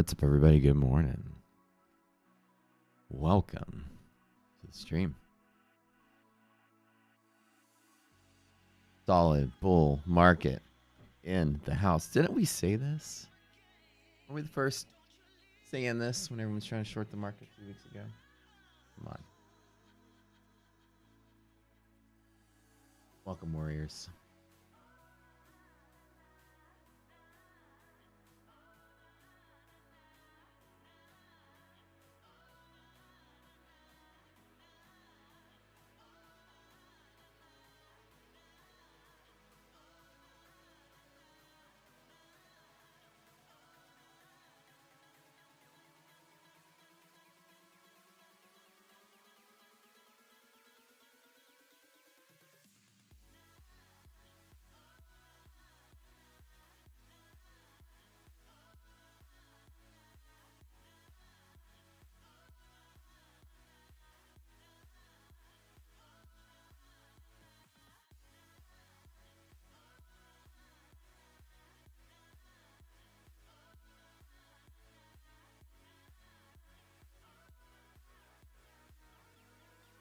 what's up, everybody? Good morning. Welcome to the stream. Solid bull market in the house. Didn't we say this? Were we the first saying this when everyone was trying to short the market 2 weeks ago? Come on. Welcome, Warriors.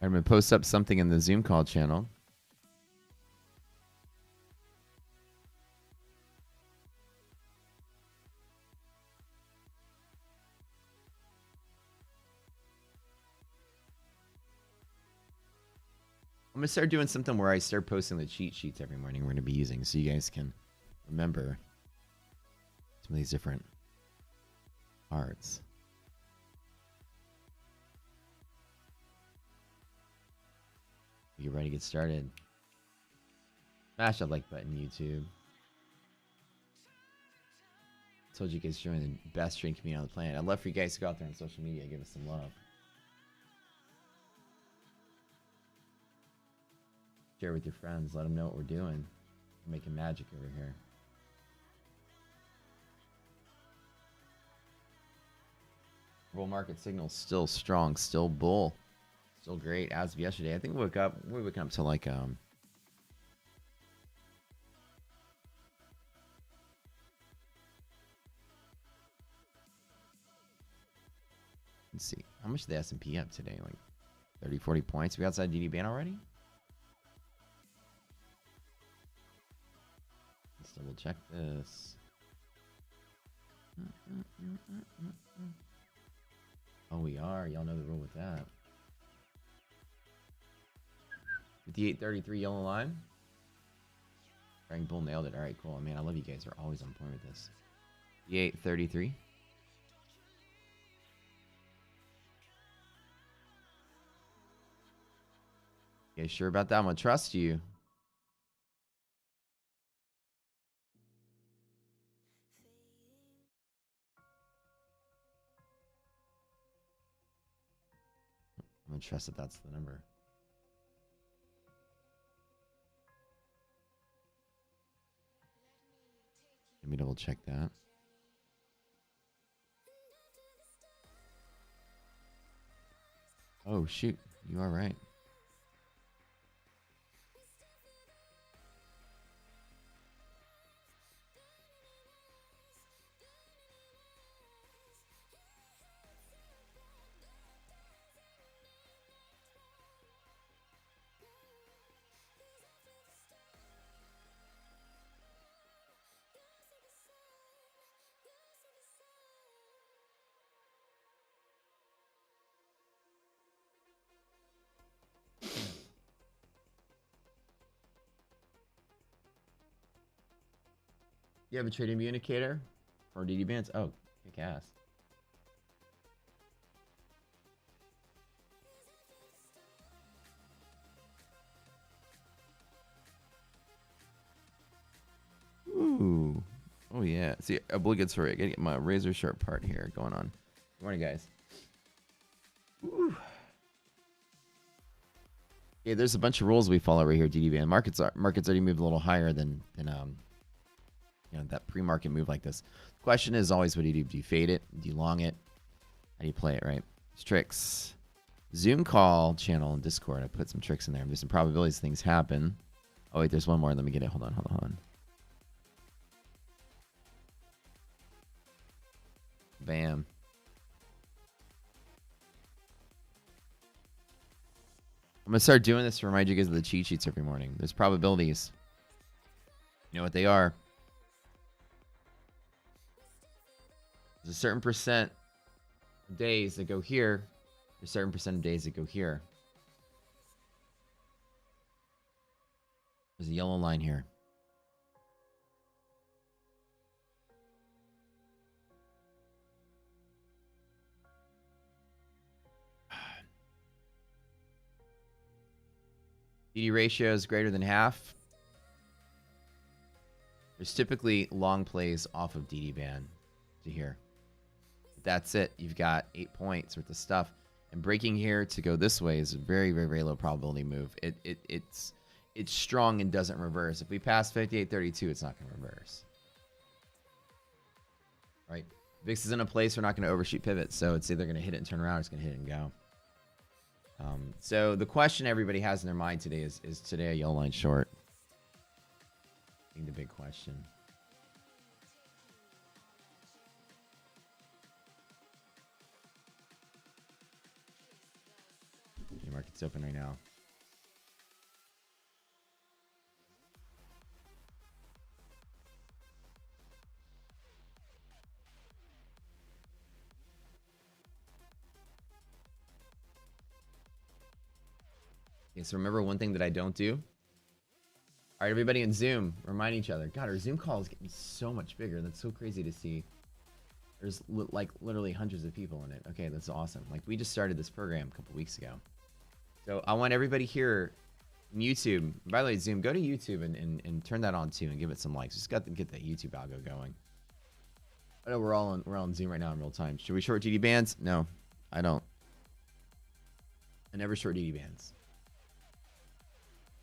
I'm going to post up something in the Zoom call channel. I'm going to start doing something where I start posting the cheat sheets every morning we're going to be using so you guys can remember some of these different parts. Get ready to get started. Smash that like button, YouTube. Told you guys to join the best trading community on the planet. I'd love for you guys to go out there on social media and give us some love. Share with your friends. Let them know what we're doing. We're making magic over here. Bull market signal still strong, still bull. Still great as of yesterday. I think we're waking up to like let's see. How much is the S&P up today? Like 30, 40 points. We outside DD band already? Let's double check this. Oh, we are. Y'all know the rule with that. 58.33 yellow line. Frank Bull nailed it. All right, cool. Man, I love you guys. Are always on point with this. 58.33. You guys sure about that? I'm gonna trust you. I'm gonna trust that that's the number. Let me double check that. Oh, shoot. You are right. You have a trading indicator for DD bands? Oh, kick ass. Ooh. Oh, yeah. See, obligatory. I gotta get my razor sharp part here going on. Good morning, guys. Ooh. Yeah, there's a bunch of rules we follow right here, DD band. Markets already moved a little higher than that pre-market move like this. The question is always, what do you do? Do you fade it? Do you long it? How do you play it, right? It's tricks. Zoom call channel and Discord. I put some tricks in there. There's some probabilities things happen. Oh, wait, there's one more. Let me get it. Hold on. Bam. I'm gonna start doing this to remind you guys of the cheat sheets every morning. There's probabilities. You know what they are. There's a certain percent of days that go here. There's a certain percent of days that go here. There's a yellow line here. DD ratio is greater than half. There's typically long plays off of DD band to here. That's it. You've got 8 points worth of stuff. And breaking here to go this way is a very, very, very low probability move. It's strong and doesn't reverse. If we pass 58.32, it's not going to reverse. Right? VIX is in a place we're not going to overshoot pivot, so it's either going to hit it and turn around or it's going to hit it and go. So the question everybody has in their mind today is today a yellow line short? I think the big question. The market's open right now. Okay, so remember one thing that I don't do. All right, everybody in Zoom, remind each other. God, our Zoom call is getting so much bigger. That's so crazy to see. There's like literally hundreds of people in it. Okay, that's awesome. Like we just started this program a couple weeks ago. So I want everybody here on YouTube. By the way, Zoom, go to YouTube and turn that on too and give it some likes. Just got to get that YouTube algo going. I know we're all on Zoom right now in real time. Should we short DD bands? No, I don't. I never short DD bands.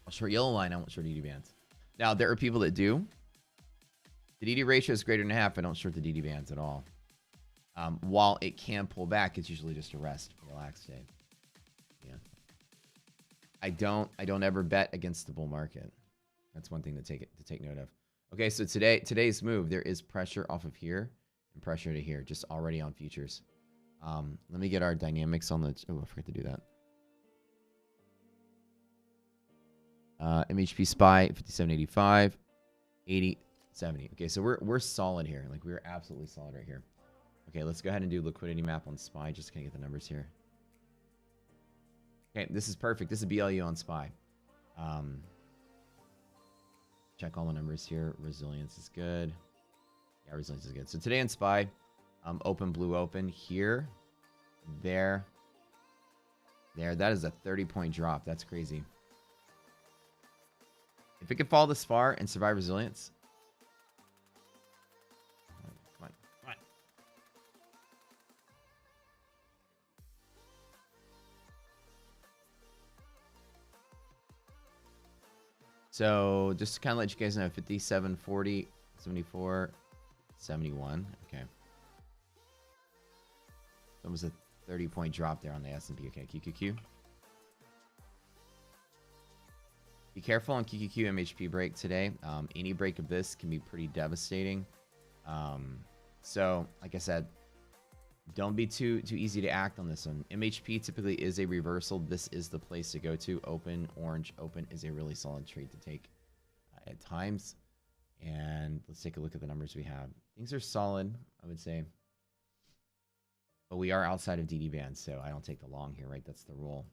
I'll short yellow line. I won't short DD bands. Now there are people that do. The DD ratio is greater than half. I don't short the DD bands at all. While it can pull back, it's usually just a rest, relaxed day. Yeah. I don't ever bet against the bull market. That's one thing to take note of. Okay, so today's move, there is pressure off of here and pressure to here, just already on futures. Let me get our dynamics on the. Oh, I forgot to do that. MHP SPY 57.85, 80, 70. Okay, so we're solid here. Like we're absolutely solid right here. Okay, let's go ahead and do liquidity map on SPY. Just gonna get the numbers here. Okay, this is perfect. This is BLU on SPY. Check all the numbers here. Resilience is good. Yeah, resilience is good. So today in SPY, open, blue open here, there. That is a 30-point drop. That's crazy. If it can fall this far and survive resilience. Come on. So just to kind of let you guys know, 57, 40, 74, 71. Okay. Almost a 30-point drop there on the S&P. Okay, QQQ. Be careful on QQQ MHP break today. Any break of this can be pretty devastating. So, like I said, don't be too easy to act on this one. MHP typically is a reversal. This is the place to go to. Open, orange, open is a really solid trade to take at times. And let's take a look at the numbers we have. Things are solid, I would say. But we are outside of DD bands, so I don't take the long here, right? That's the rule.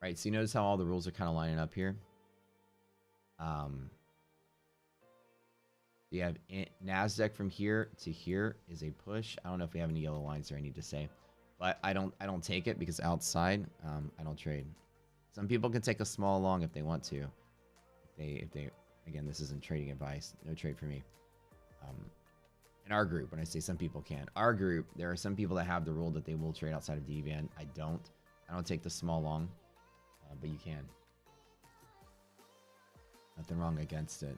Right, so you notice how all the rules are kind of lining up here. You have Nasdaq from here to here is a push. I don't know if we have any yellow lines there I need to say, but I don't take it because outside I don't trade. Some people can take a small long if they want to. If they again, this isn't trading advice. No trade for me. In our group, when I say some people can, our group, there are some people that have the rule that they will trade outside of DD band. I don't take the small long. But you can. Nothing wrong against it.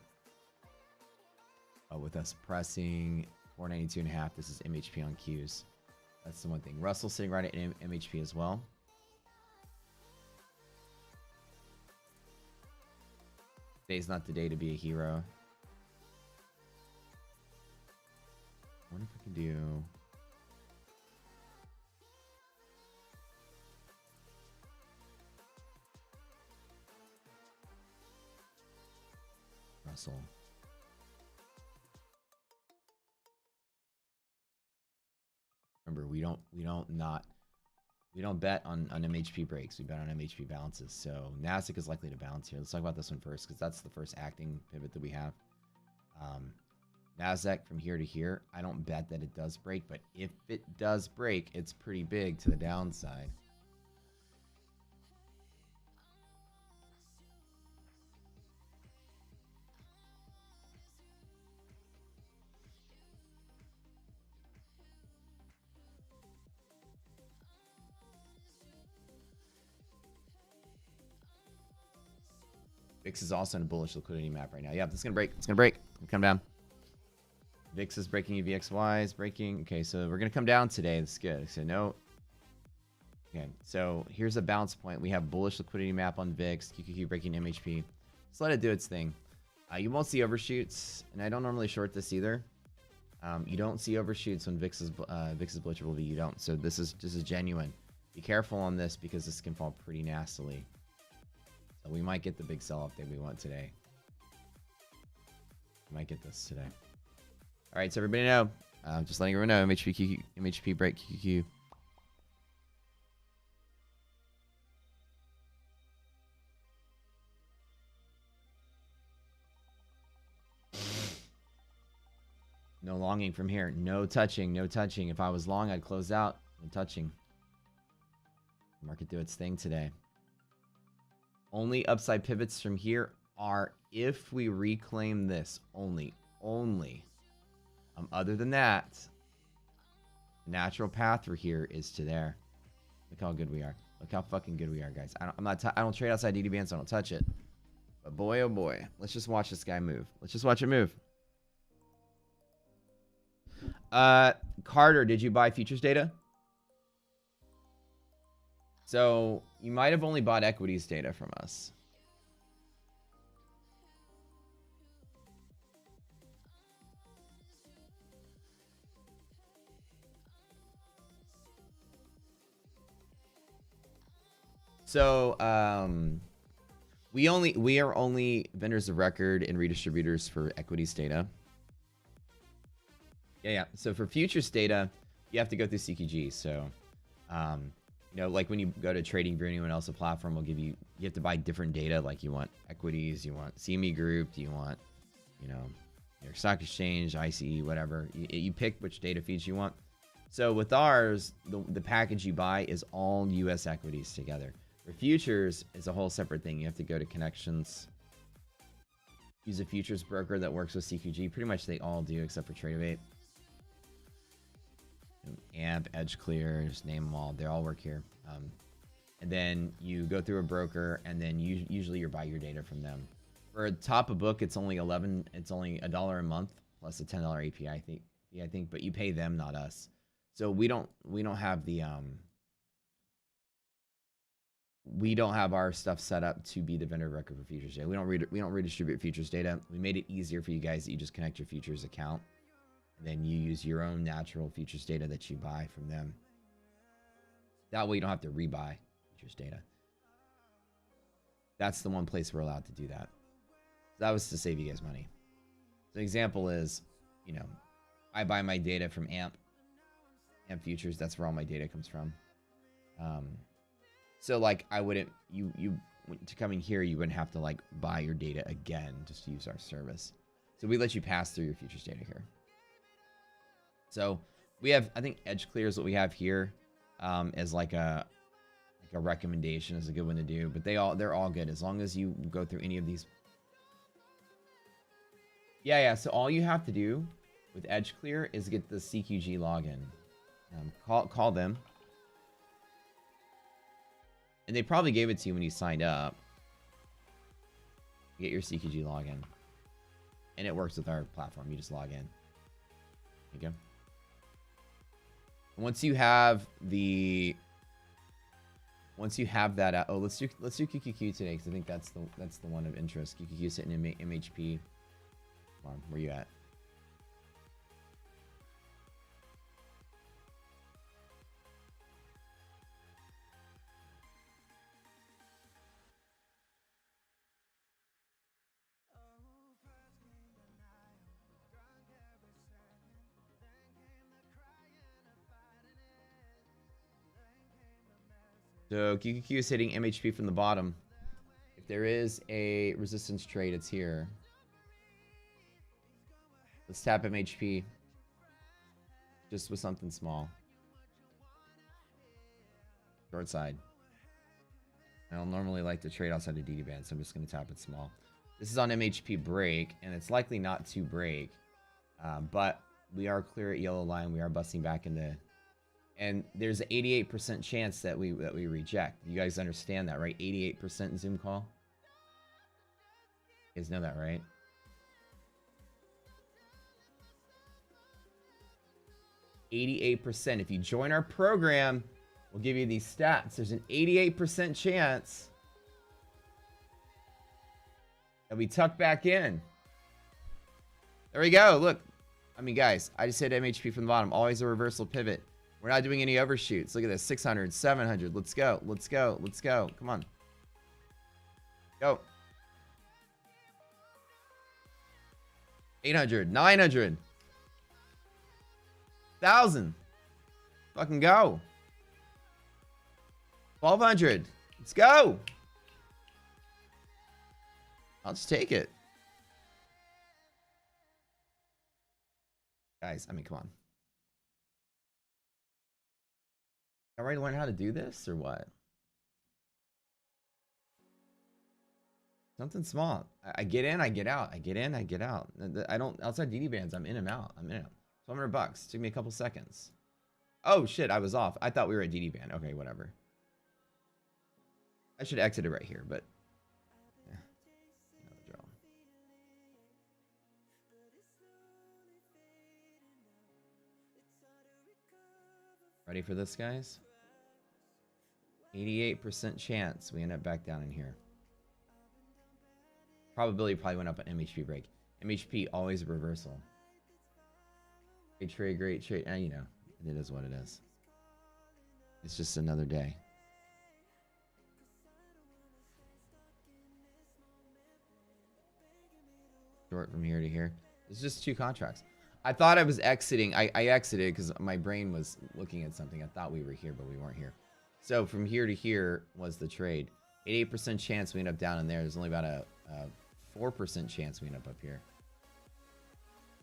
With us pressing 492.5, this is MHP on Qs. That's the one thing. Russell sitting right at MHP as well. Today's not the day to be a hero. wonder if I can do. Russell. Remember, we don't bet on MHP breaks. We bet on MHP balances. So Nasdaq is likely to bounce here. Let's talk about this one first because that's the first acting pivot that we have. Nasdaq from here to here. I don't bet that it does break, but if it does break, it's pretty big to the downside. VIX is also in a bullish liquidity map right now. Yeah, it's gonna break. It's gonna break. Come down. VIX is breaking. VXY is breaking. Okay, so we're gonna come down today. That's good. So no. Okay, so here's a bounce point. We have bullish liquidity map on VIX. QQQ breaking MHP. Just let it do its thing. You won't see overshoots, and I don't normally short this either. You don't see overshoots when VIX is bullish or you don't. So this is genuine. Be careful on this because this can fall pretty nastily. So we might get the big sell-off that we want today. We might get this today. All right, so everybody know. Just letting everyone know. MHP break QQQ. No longing from here. No touching. No touching. If I was long, I'd close out. No touching. Market do its thing today. Only upside pivots from here are if we reclaim this. Only. Other than that, natural path through here is to there. Look how good we are. Look how fucking good we are, guys. I don't trade outside DDBN, so I don't touch it. But boy, oh boy, let's just watch this guy move. Let's just watch it move. Carter, did you buy futures data? So you might have only bought equities data from us. So we are only vendors of record and redistributors for equities data. Yeah. So for futures data, you have to go through CQG. So you know, like when you go to trading for anyone else, a platform will give you have to buy different data. Like you want equities, you want CME Group, you want, you know, your stock exchange, ICE, whatever. You pick which data feeds you want. So with ours, the package you buy is all US equities together. For futures, it's a whole separate thing. You have to go to connections, use a futures broker that works with CQG. Pretty much they all do except for Tradevate. AMP, Edge Clear, just name them all. They all work here. And then you go through a broker, and then usually you buy your data from them. For a top of book, it's only $1 a month plus a $10 API I think, but you pay them, not us. So we don't have the we don't have our stuff set up to be the vendor of record for futures data. We don't redistribute futures data. We made it easier for you guys that you just connect your futures account. Then you use your own natural futures data that you buy from them. That way you don't have to rebuy futures data. That's the one place we're allowed to do that. That was to save you guys money. So an example is, you know, I buy my data from AMP futures. That's where all my data comes from. So like I wouldn't, you to come in here, you wouldn't have to like buy your data again just to use our service. So we let you pass through your futures data here. So we have, I think Edge Clear is what we have here as like a recommendation, is a good one to do. But they're all good as long as you go through any of these. Yeah. So all you have to do with Edge Clear is get the CQG login. Call them, and they probably gave it to you when you signed up. Get your CQG login, and it works with our platform. You just log in. There you go. Once you have that, oh, let's do QQQ today because I think that's the one of interest. QQQ sitting in MHP. Come on, where you at? So QQQ is hitting MHP from the bottom. If there is a resistance trade, it's here. Let's tap MHP. Just with something small. Short side. I don't normally like to trade outside of DD band, so I'm just going to tap it small. This is on MHP break, and it's likely not to break. But we are clear at yellow line. We are busting back into... And there's an 88% chance that we reject. You guys understand that, right? 88% Zoom call. You guys know that, right? %. If you join our program, we'll give you these stats. There's an 88% chance that we tuck back in. There we go. Look. I mean, guys, I just hit MHP from the bottom. Always a reversal pivot. We're not doing any overshoots. Look at this. 600, 700. Let's go. Let's go. Let's go. Come on. Go. 800, 900. 1,000. Fucking go. 1,200. Let's go. I'll just take it. Guys, I mean, come on. Am I ready to learn how to do this or what? Something small. I get in, I get out. I get in, I get out. I don't, outside DD bands, I'm in and out. I'm in and out. $1,200. Took me a couple seconds. Oh, shit, I was off. I thought we were at DD band. Okay, whatever. I should exit it right here, but... yeah. Another draw. Ready for this, guys? 88% chance we end up back down in here. Probability probably went up at MHP break. MHP, always a reversal. Great trade, great trade. You know, it is what it is. It's just another day. Short from here to here. It's just 2 contracts. I thought I was exiting. I exited because my brain was looking at something. I thought we were here, but we weren't here. So from here to here was the trade. 88% chance we end up down in there. There's only about a 4% chance we end up here.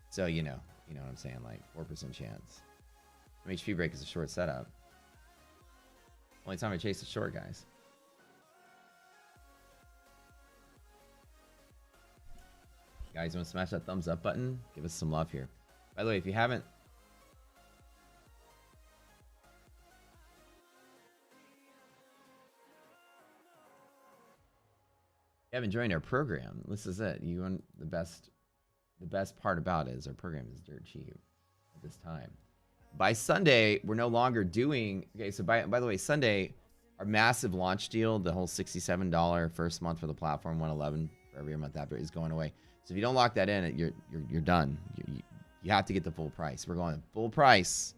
So, you know what I'm saying, like 4% chance. MHP break is a short setup. Only time I chase a short, guys. Guys, you want to smash that thumbs up button? Give us some love here. By the way, if you haven't... joined our program, this is it. You want the best part about it is our program is dirt cheap at this time. By Sunday, we're no longer doing... Okay, so by the way, Sunday, our massive launch deal, the whole $67 first month for the platform, $111 for every month after, is going away. So if you don't lock that in, you're done. You have to get the full price. We're going full price.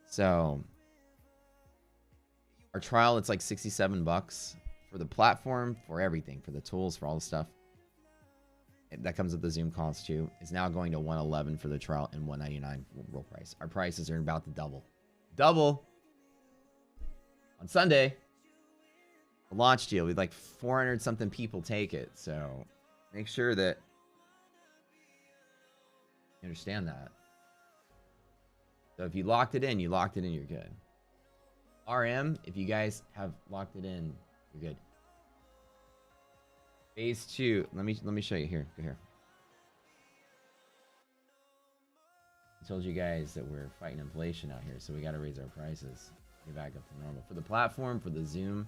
So our trial, it's like $67 for the platform, for everything, for the tools, for all the stuff. That comes with the Zoom calls too. It's now going to $111 for the trial and $199 real price. Our prices are about to double. Double on Sunday. The launch deal. We'd like 400 something people take it. So make sure that you understand that. So if you locked it in, you're good. RM, if you guys have locked it in, you're good. Phase 2. Let me show you here. Go here. I told you guys that we're fighting inflation out here, so we got to raise our prices. Get back up to normal. For the platform, for the Zoom,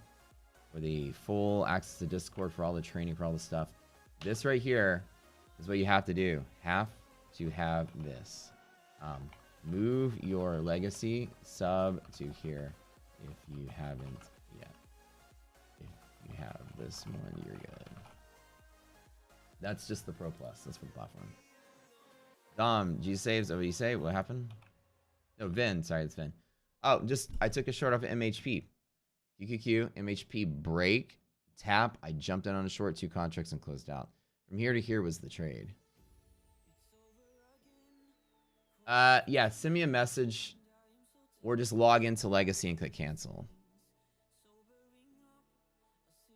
for the full access to Discord, for all the training, for all the stuff. This right here is what you have to do. Have to have this. Move your legacy sub to here if you haven't yet. If you have this one, you're good. That's just the Pro Plus. That's for the platform. Dom, G saves. Oh, what do you say? What happened? No, Vin. Sorry, it's Vin. Oh, I took a short off of MHP. QQQ, MHP break, tap. I jumped in on a short, 2 contracts and closed out. From here to here was the trade. Yeah, send me a message or just log into Legacy and click cancel.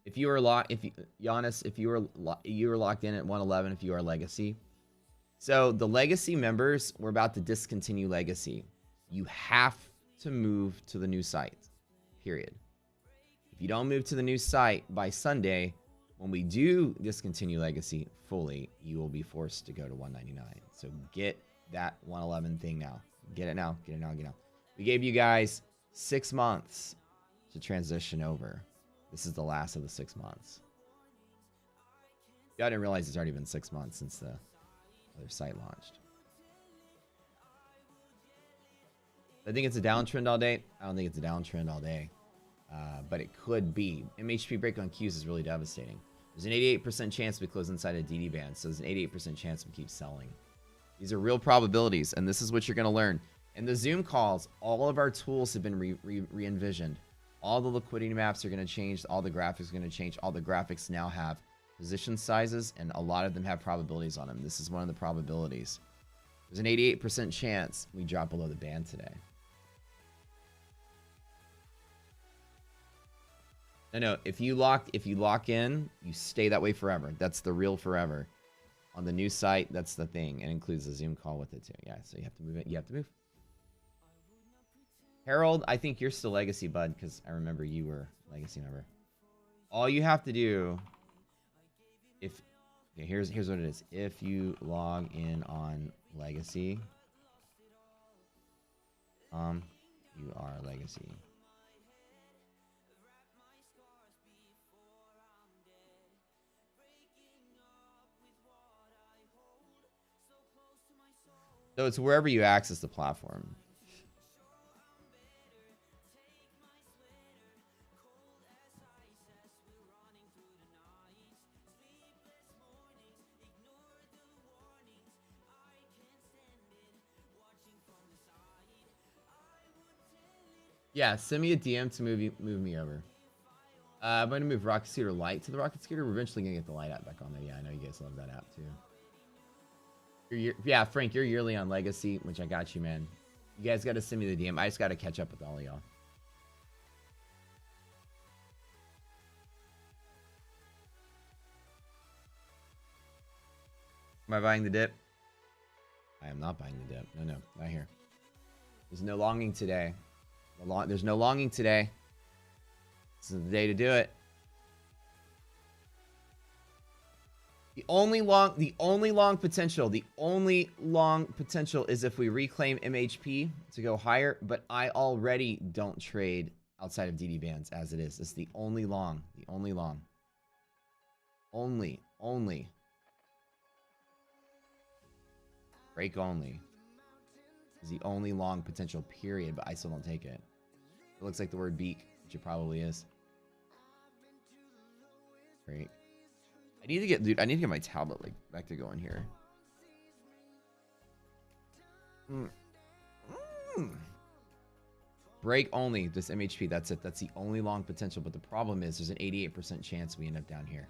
If you were locked, if you, Giannis, if you were locked in at 111, if you are legacy. So the legacy members, we're about to discontinue legacy. You have to move to the new site, period. If you don't move to the new site by Sunday, when we do discontinue legacy fully, you will be forced to go to 199. So get that 111 thing now. Get it now. Get it now. Get it now. We gave you guys 6 months to transition over. This is the last of the 6 months. I didn't realize it's already been 6 months since the other site launched. I think it's a downtrend all day. I don't think it's a downtrend all day. But it could be. MHP break on Qs is really devastating. There's an 88% chance we close inside a DD band. So there's an 88% chance we keep selling. These are real probabilities. And this is what you're going to learn. In the Zoom calls, all of our tools have been re-envisioned. All the liquidity maps are going to change. All the graphics are going to change. All the graphics now have position sizes. And a lot of them have probabilities on them. This is one of the probabilities. There's an 88% chance we drop below the band today. No, if you lock in, you stay that way forever. That's the real forever. On the new site, that's the thing. It includes a Zoom call with it too. Yeah, so you have to move it. You have to move. Harold, I think you're still legacy, bud, because I remember you were legacy member. All you have to do, okay, here's what it is. If you log in on legacy, you are legacy. So it's wherever you access the platform. Yeah, send me a DM to move me over. I'm going to move Rocket Scooter Lite to the Rocket Scooter. We're eventually going to get the Lite app back on there. Yeah, I know you guys love that app too. Yeah, Frank, you're yearly on Legacy, which I got you, man. You guys got to send me the DM. I just got to catch up with all of y'all. Am I buying the dip? I am not buying the dip. No, not here. There's no longing today. There's no longing today. This is the day to do it. The only long potential is if we reclaim MHP to go higher, but I already don't trade outside of DD bands as it is. It's the only long. Only. Break only is the only long potential, period, but I still don't take it. It looks like the word beak, which it probably is. Great. I need to get my tablet like back to going here. Break only, this MHP, that's it. That's the only long potential, but the problem is there's an 88% chance we end up down here.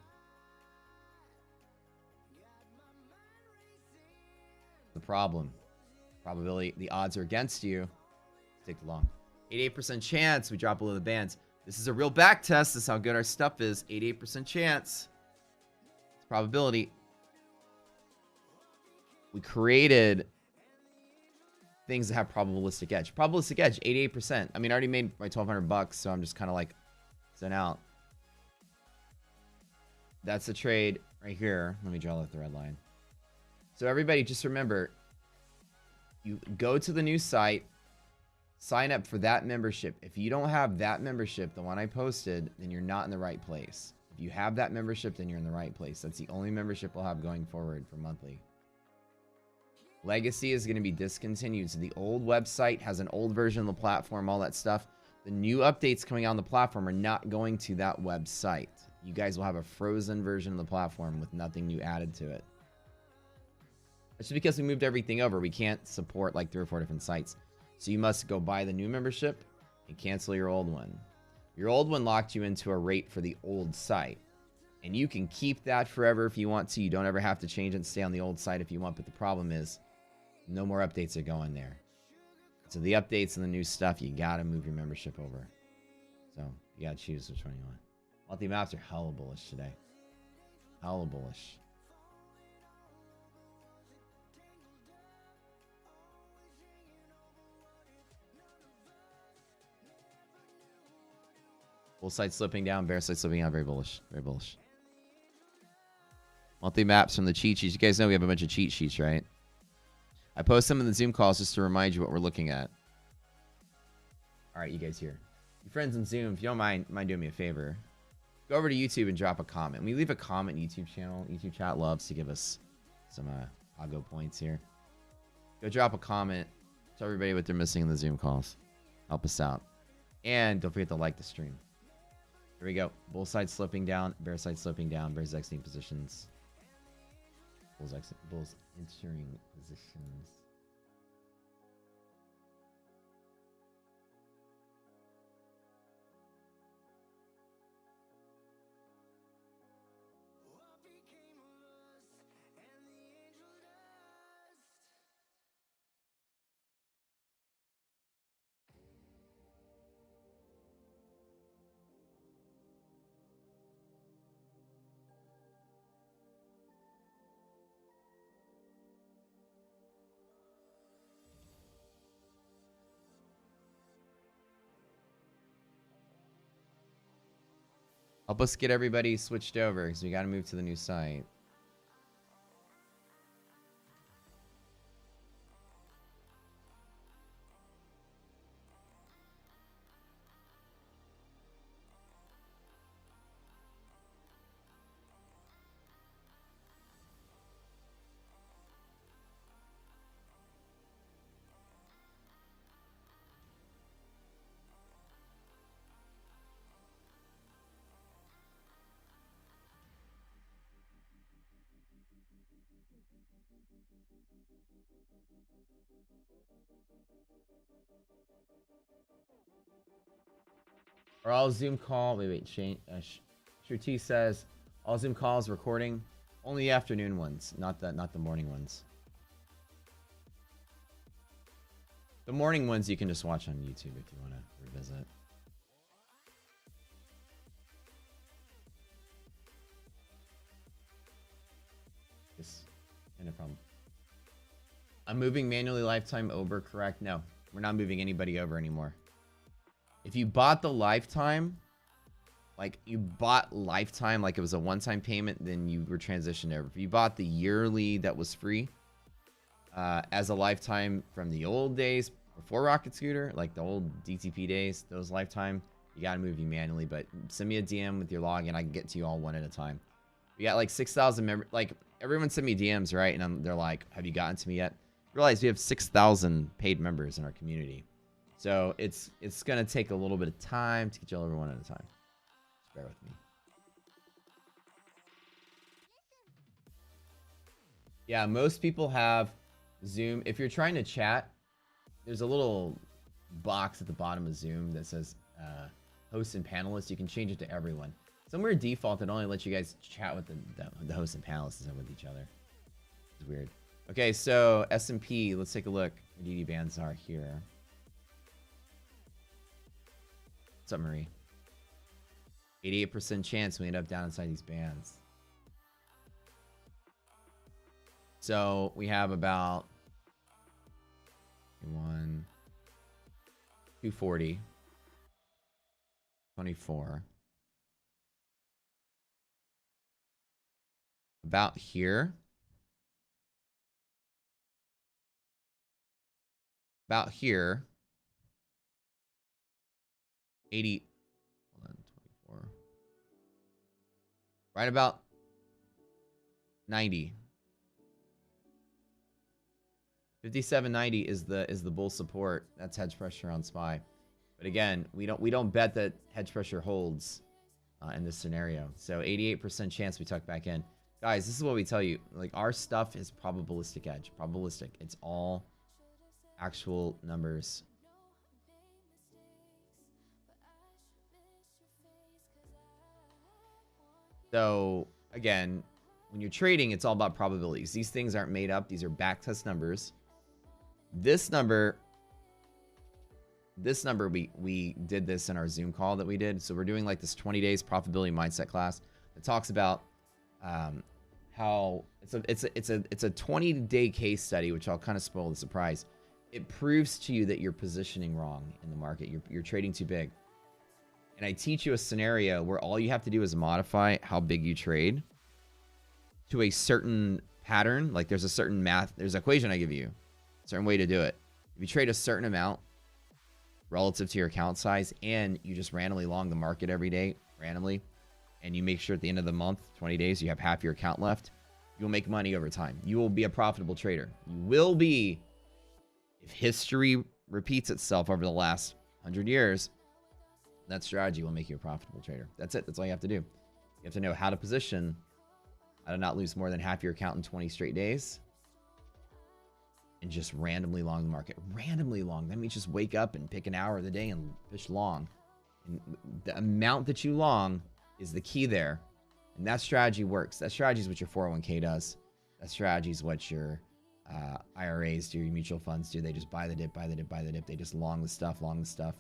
The probability, the odds are against you. Take the long. 88% chance we drop below the bands. This is a real back test. This is how good our stuff is. 88% chance. It's probability. We created things that have probabilistic edge. Probabilistic edge, 88%. I mean, I already made my $1,200, so I'm just kind of like sent out. That's the trade right here. Let me draw the red line. So everybody, just remember, you go to the new site, sign up for that membership. If you don't have that membership, the one I posted, then you're not in the right place. If you have that membership, then you're in the right place. That's the only membership we'll have going forward for monthly. Legacy is going to be discontinued. So the old website has an old version of the platform, all that stuff. The new updates coming out on the platform are not going to that website. You guys will have a frozen version of the platform with nothing new added to it. That's just because we moved everything over. We can't support like 3 or 4 different sites. So you must go buy the new membership and cancel your old one. Your old one locked you into a rate for the old site. And you can keep that forever if you want to. You don't ever have to change it and stay on the old site if you want. But the problem is, no more updates are going there. So the updates and the new stuff, you got to move your membership over. So you got to choose which one you want. Multi maps are hella bullish today. Hella bullish. Bull side slipping down, bear side slipping down. Very bullish. Very bullish. Multi maps from the cheat sheets. You guys know we have a bunch of cheat sheets, right? I post them in the Zoom calls just to remind you what we're looking at. All right, you guys here. Your friends in Zoom, if you don't mind doing me a favor, go over to YouTube and drop a comment. When we leave a comment, YouTube channel, YouTube chat loves to give us some Pago points here. Go drop a comment. Tell everybody what they're missing in the Zoom calls. Help us out. And don't forget to like the stream. Here we go. Bull side slipping down, bear side slipping down, bears exiting positions. Bulls entering positions. Help us get everybody switched over because we got to move to the new site. Or all Zoom call. Wait. Shane. Shruti says all Zoom calls recording. Only the afternoon ones, not the morning ones. The morning ones you can just watch on YouTube if you want to revisit. Yes, no problem. I'm moving manually lifetime over, correct? No, we're not moving anybody over anymore. If you bought the lifetime, like you bought lifetime, like it was a one-time payment, then you were transitioned over. If you bought the yearly that was free as a lifetime from the old days before Rocket Scooter, like the old DTP days, those lifetime, you got to move you manually. But send me a DM with your login. I can get to you all one at a time. We got like 6,000 members. Like everyone sent me DMs, right? And they're like, have you gotten to me yet? Realize we have 6,000 paid members in our community. So it's going to take a little bit of time to get you all over one at a time. Just bear with me. Yeah, most people have Zoom. If you're trying to chat, there's a little box at the bottom of Zoom that says hosts and panelists. You can change it to everyone. Somewhere default, it only lets you guys chat with the hosts and panelists and with each other. It's weird. Okay, so S&P, let's take a look. DD bands are here. What's up, Marie? 88% chance we end up down inside these bands. So we have about 240, 24. About here. About here. 80. Hold on, 24. Right about 90. 57.90 is the bull support. That's hedge pressure on SPY. But again, we don't bet that hedge pressure holds in this scenario. So 88% chance we tuck back in. Guys, this is what we tell you. Like, our stuff is probabilistic edge. Probabilistic. It's all actual numbers. So, again, when you're trading, it's all about probabilities. These things aren't made up. These are backtest numbers. This number this number, we did this in our Zoom call that we did. So we're doing like this 20 days profitability mindset class that talks about how it's a 20-day case study, which I'll kind of spoil the surprise. It proves to you that you're positioning wrong in the market. You're trading too big. And I teach you a scenario where all you have to do is modify how big you trade to a certain pattern. Like there's a certain there's an equation I give you, a certain way to do it. If you trade a certain amount relative to your account size and you just randomly long the market every day, randomly, and you make sure at the end of the month, 20 days, you have half your account left, you'll make money over time. You will be a profitable trader. You will be, if history repeats itself over the last 100 years, that strategy will make you a profitable trader. That's it. That's all you have to do. You have to know how to position, how to not lose more than half your account in 20 straight days, and just randomly long the market. Randomly long. That means just wake up and pick an hour of the day and fish long. And the amount that you long is the key there. And that strategy works. That strategy is what your 401k does. That strategy is what your IRAs do, your mutual funds do. They just buy the dip, buy the dip, buy the dip. They just long the stuff, long the stuff.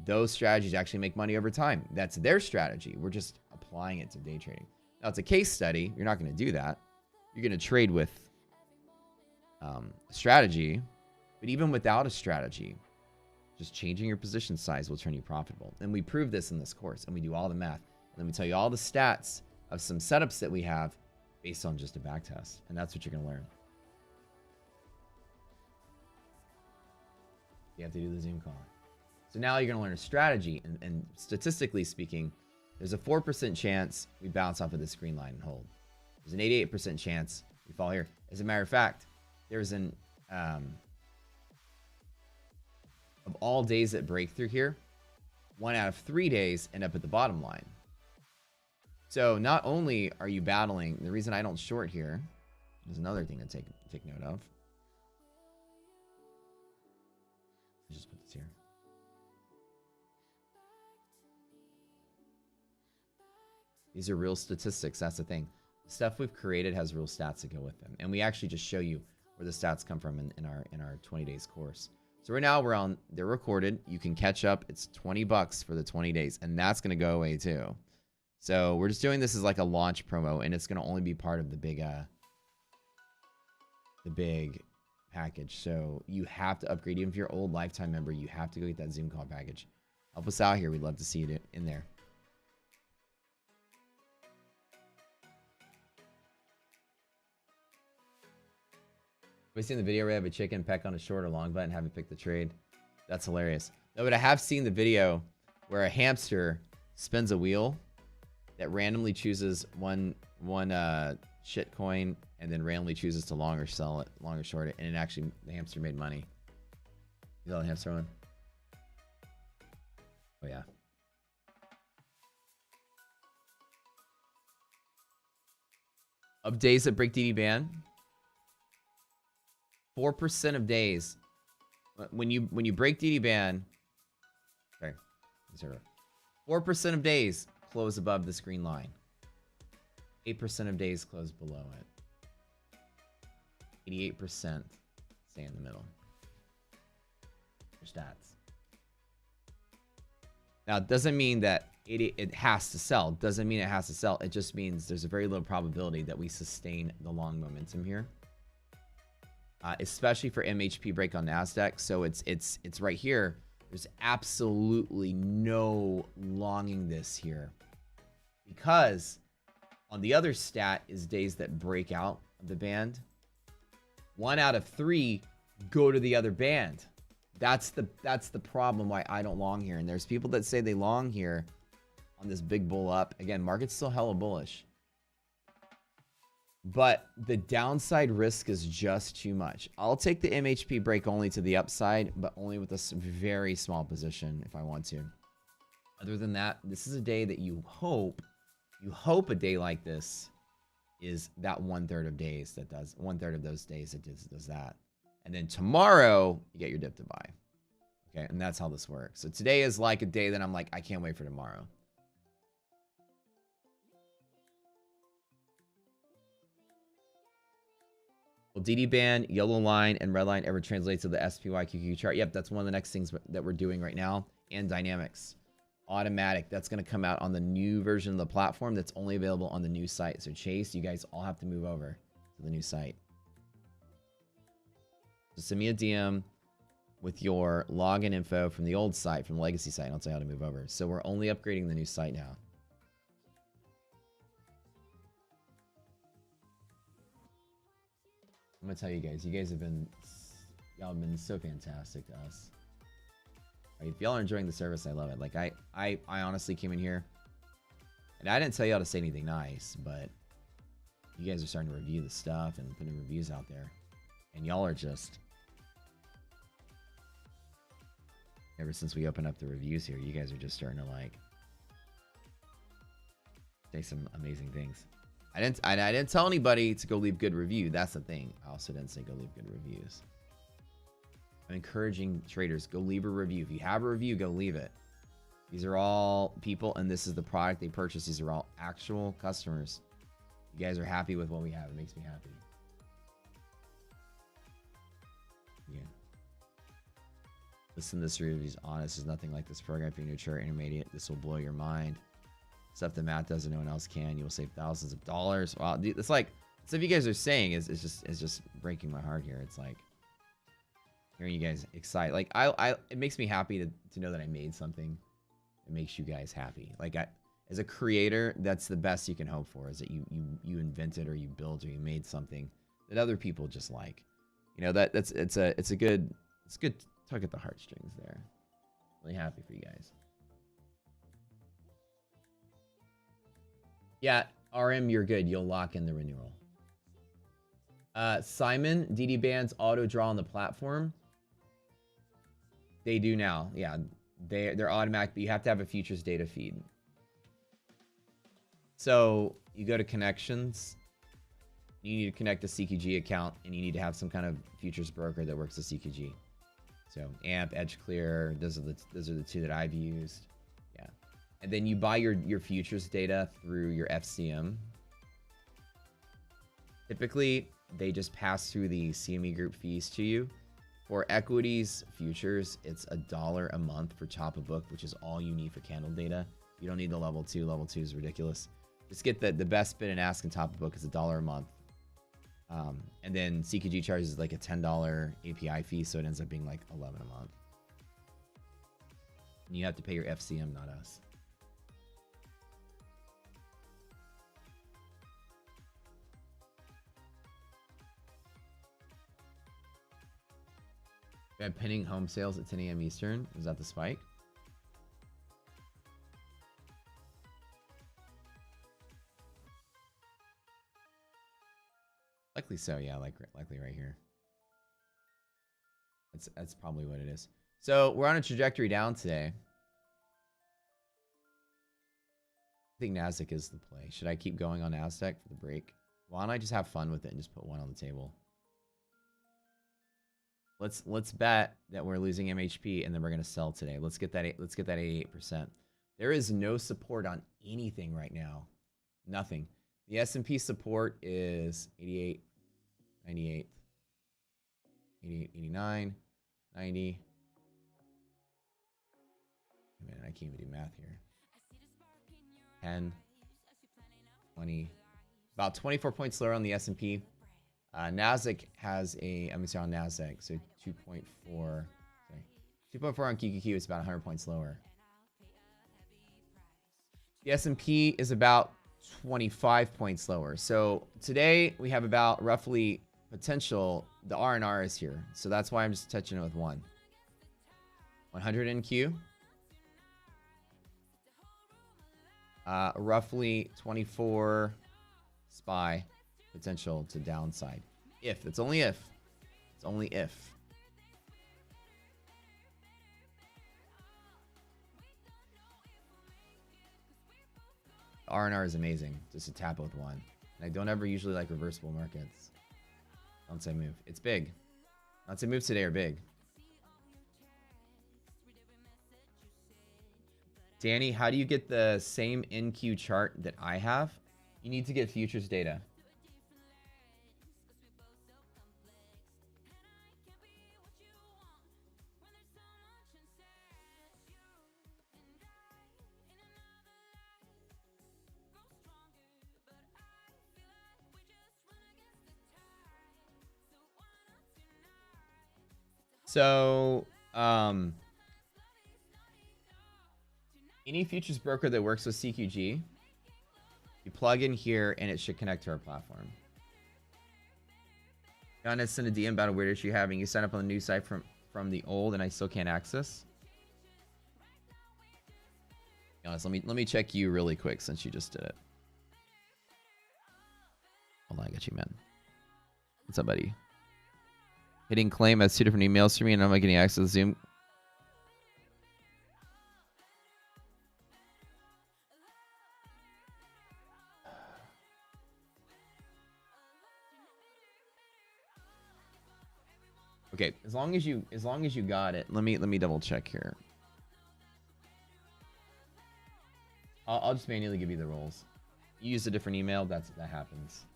Those strategies actually make money over time. That's their strategy. We're just applying it to day trading. Now, it's a case study. You're not going to do that. You're going to trade with a strategy. But even without a strategy, just changing your position size will turn you profitable. And we prove this in this course. And we do all the math. Let me tell you all the stats of some setups that we have based on just a back test. And that's what you're going to learn. You have to do the Zoom call. So now you're going to learn a strategy. And statistically speaking, there's a 4% chance we bounce off of this green line and hold. There's an 88% chance we fall here. As a matter of fact, there's an of all days that break through here, 1 out of 3 days end up at the bottom line. So not only are you battling, the reason I don't short here, there's another thing to take note of. Just put this here. These are real statistics. That's the thing. The stuff we've created has real stats that go with them. And we actually just show you where the stats come from in our 20 days course. So right now they're recorded. You can catch up. It's $20 for the 20 days. And that's going to go away too. So we're just doing this as like a launch promo, and it's going to only be part of the big package. So you have to upgrade. Even if you're an old lifetime member, you have to go get that Zoom call package. Help us out here. We'd love to see it in there. Have you seen the video where I have a chicken peck on a short or long button and have it pick the trade? That's hilarious. No, but I have seen the video where a hamster spins a wheel that randomly chooses one shit coin and then randomly chooses to long or sell it, long or short it, and it actually, the hamster made money. You saw the hamster one? Oh yeah. Of days that break DD ban, 4% of days when you break DD ban, okay, 4% of days close above this green line. 8% of days close below it. 88% stay in the middle. Your stats. Now, it doesn't mean that it has to sell. Doesn't mean it has to sell. It just means there's a very low probability that we sustain the long momentum here. Especially for MHP break on Nasdaq. So it's right here. There's absolutely no longing this here, because on the other stat is days that break out of the band. 1 out of 3 go to the other band. That's the problem why I don't long here. And there's people that say they long here on this big bull up. Again, market's still hella bullish, but the downside risk is just too much. I'll take the MHP break only to the upside, but only with a very small position if I want to. Other than that, this is a day that you hope a day like this is that 1/3 of days that does 1/3 of those days that does that. And then tomorrow you get your dip to buy. Okay. And that's how this works. So today is like a day that I'm like, I can't wait for tomorrow. Will DD band, yellow line, and red line ever translate to the SPYQQ chart? Yep, that's one of the next things that we're doing right now. And dynamics. Automatic. That's going to come out on the new version of the platform that's only available on the new site. So Chase, you guys all have to move over to the new site. So send me a DM with your login info from the old site, from the legacy site, and I'll tell you how to move over. So we're only upgrading the new site now. I'm gonna tell you guys have been, y'all have been so fantastic to us. Right, if y'all are enjoying the service, I love it. Like I honestly came in here, and I didn't tell y'all to say anything nice, but you guys are starting to review the stuff and putting reviews out there, and y'all are just. Ever since we opened up the reviews here, you guys are just starting to like say some amazing things. I didn't tell anybody to go leave good review. That's the thing. I also didn't say go leave good reviews. I'm encouraging traders, go leave a review. If you have a review, go leave it. These are all people, and this is the product they purchased. These are all actual customers. You guys are happy with what we have. It makes me happy. Yeah. Listen, this review is honest. There's nothing like this program for your chart intermediate. This will blow your mind. Stuff that Matt does and no one else can. You will save thousands of dollars. Wow, dude, it's like stuff you guys are saying is just breaking my heart here. It's like hearing you guys excited. Like it makes me happy to know that I made something. It makes you guys happy. Like as a creator, that's the best you can hope for, is that you invented or you built or you made something that other people just like. You know, it's a good tug at the heartstrings there. Really happy for you guys. Yeah, RM, you're good. You'll lock in the renewal. Simon, DD bands auto draw on the platform. They do now. Yeah, they're automatic, but you have to have a futures data feed. So you go to connections. You need to connect a CQG account, and you need to have some kind of futures broker that works with CQG. So AMP, EdgeClear, those are the two that I've used. Yeah, and then you buy your futures data through your FCM. Typically, they just pass through the CME group fees to you. For equities, futures, it's $1 a month for top of book, which is all you need for candle data. You don't need the level 2. Level 2 is ridiculous. Just get the best bid and ask in top of book is $1 a month. And then CQG charges like a $10 API fee, so it ends up being like $11 a month. And you have to pay your FCM, not us. We had pending home sales at 10 a.m. Eastern. Was that the spike? Likely so, yeah. Likely right here. That's probably what it is. So we're on a trajectory down today. I think Nasdaq is the play. Should I keep going on Nasdaq for the break? Why don't I just have fun with it and just put one on the table? Let's bet that we're losing MHP and then we're gonna sell today. Let's get that 88%. There is no support on anything right now. Nothing. The S&P support is 88, 98, 88, 89, 90. Man, I can't even do math here. 10, 20, about 24 points lower on the S&P. Nasdaq has a, I'm sorry, on Nasdaq, so 2.4, sorry, 2.4 on QQQ is about 100 points lower. The S&P is about 25 points lower. So today we have about roughly potential, the R&R is here. So that's why I'm just touching it with 100 NQ. Roughly 24 SPY potential to downside. If. It's only if. It's only if. R&R is amazing. Just to tap with one. And I don't ever usually like reversible markets. Once I move. It's big. Once I move today are big. Danny, how do you get the same NQ chart that I have? You need to get futures data. So, any futures broker that works with CQG, you plug in here and it should connect to our platform. John has sent a DM about a weird issue having. You sign up on the new site from the old and I still can't access. Be honest, let me check you really quick since you just did it. Hold on, I got you, man. What's up, buddy? Hitting claim has 2 different emails for me and I'm not getting access to Zoom. Okay, as long as you got it, let me double check here. I'll just manually give you the roles. You use a different email, that happens.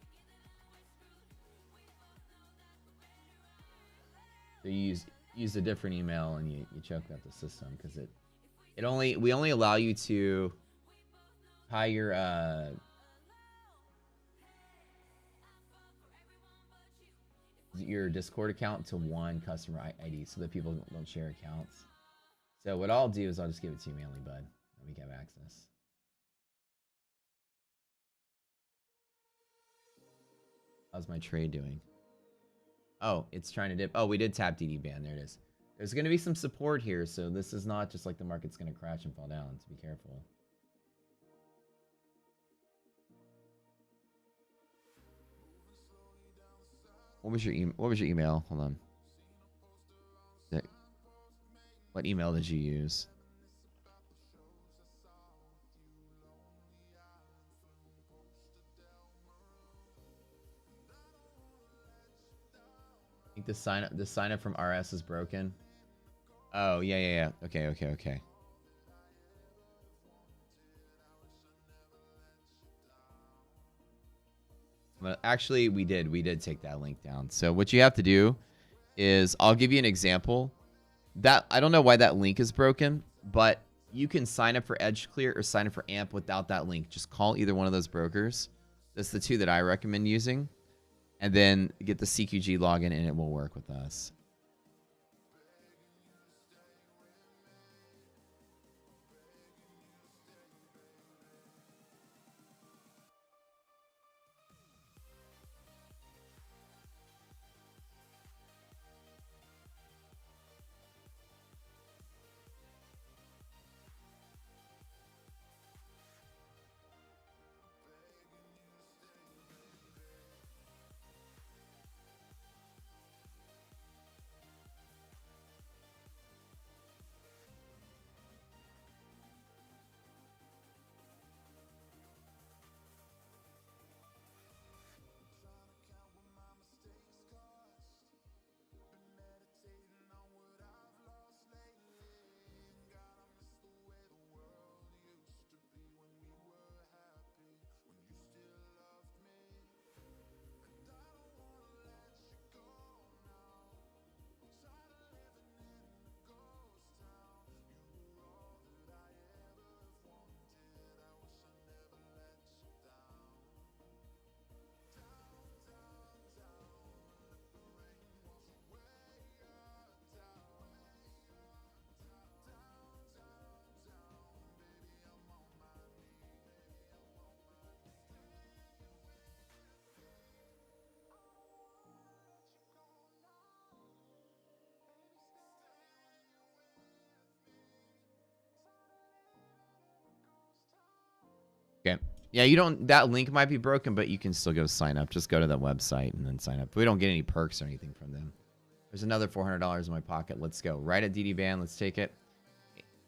So you use a different email and you choke out the system because we only allow you to tie your Discord account to one customer ID so that people don't share accounts. So what I'll do is I'll just give it to you manually, bud, and we can have access. How's my trade doing? Oh, it's trying to dip. Oh, we did tap DD ban. There it is. There's going to be some support here, so this is not just like the market's going to crash and fall down, so be careful. What was your email? Hold on. What email did you use? I think the sign up from RS is broken. Oh, yeah. Okay. Well, actually, we did take that link down. So what you have to do is, I'll give you an example. That I don't know why that link is broken, but you can sign up for Edge Clear or sign up for AMP without that link. Just call either one of those brokers. That's the 2 that I recommend using. And then get the CQG login and it will work with us. Okay. Yeah, you don't. That link might be broken, but you can still go sign up. Just go to the website and then sign up. We don't get any perks or anything from them. There's another $400 in my pocket. Let's go. Right at DD ban. Let's take it.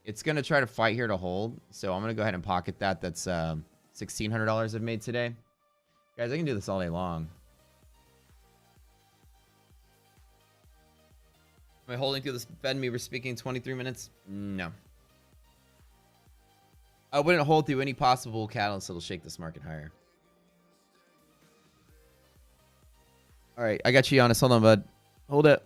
It's gonna try to fight here to hold, so I'm gonna go ahead and pocket that. That's $1,600 I've made today. Guys, I can do this all day long. Am I holding through this bed? Me, we're speaking 23 minutes. No. I wouldn't hold through any possible catalyst that'll shake this market higher. All right, I got you, Giannis. Hold on, bud. Hold it.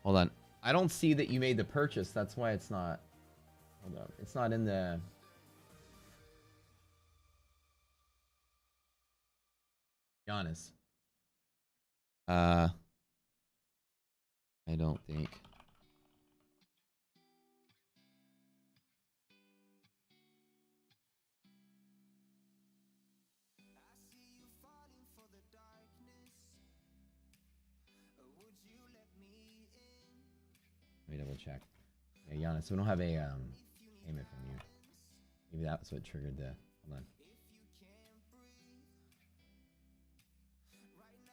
Hold on. I don't see that you made the purchase. That's why it's not. Hold on. It's not in the. Giannis. I don't think. Let me double check. Yeah, Giannis, we don't have a payment from you. Maybe that's what triggered the. Hold on.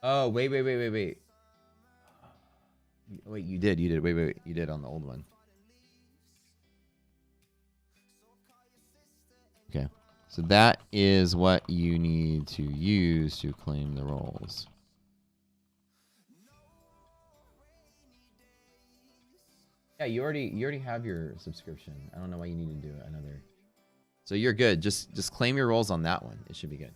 Oh, wait. Wait, you did. Wait. You did on the old one. Okay. So that is what you need to use to claim the roles. Yeah, you already have your subscription. I don't know why you need to do another. So you're good. Just claim your roles on that one. It should be good.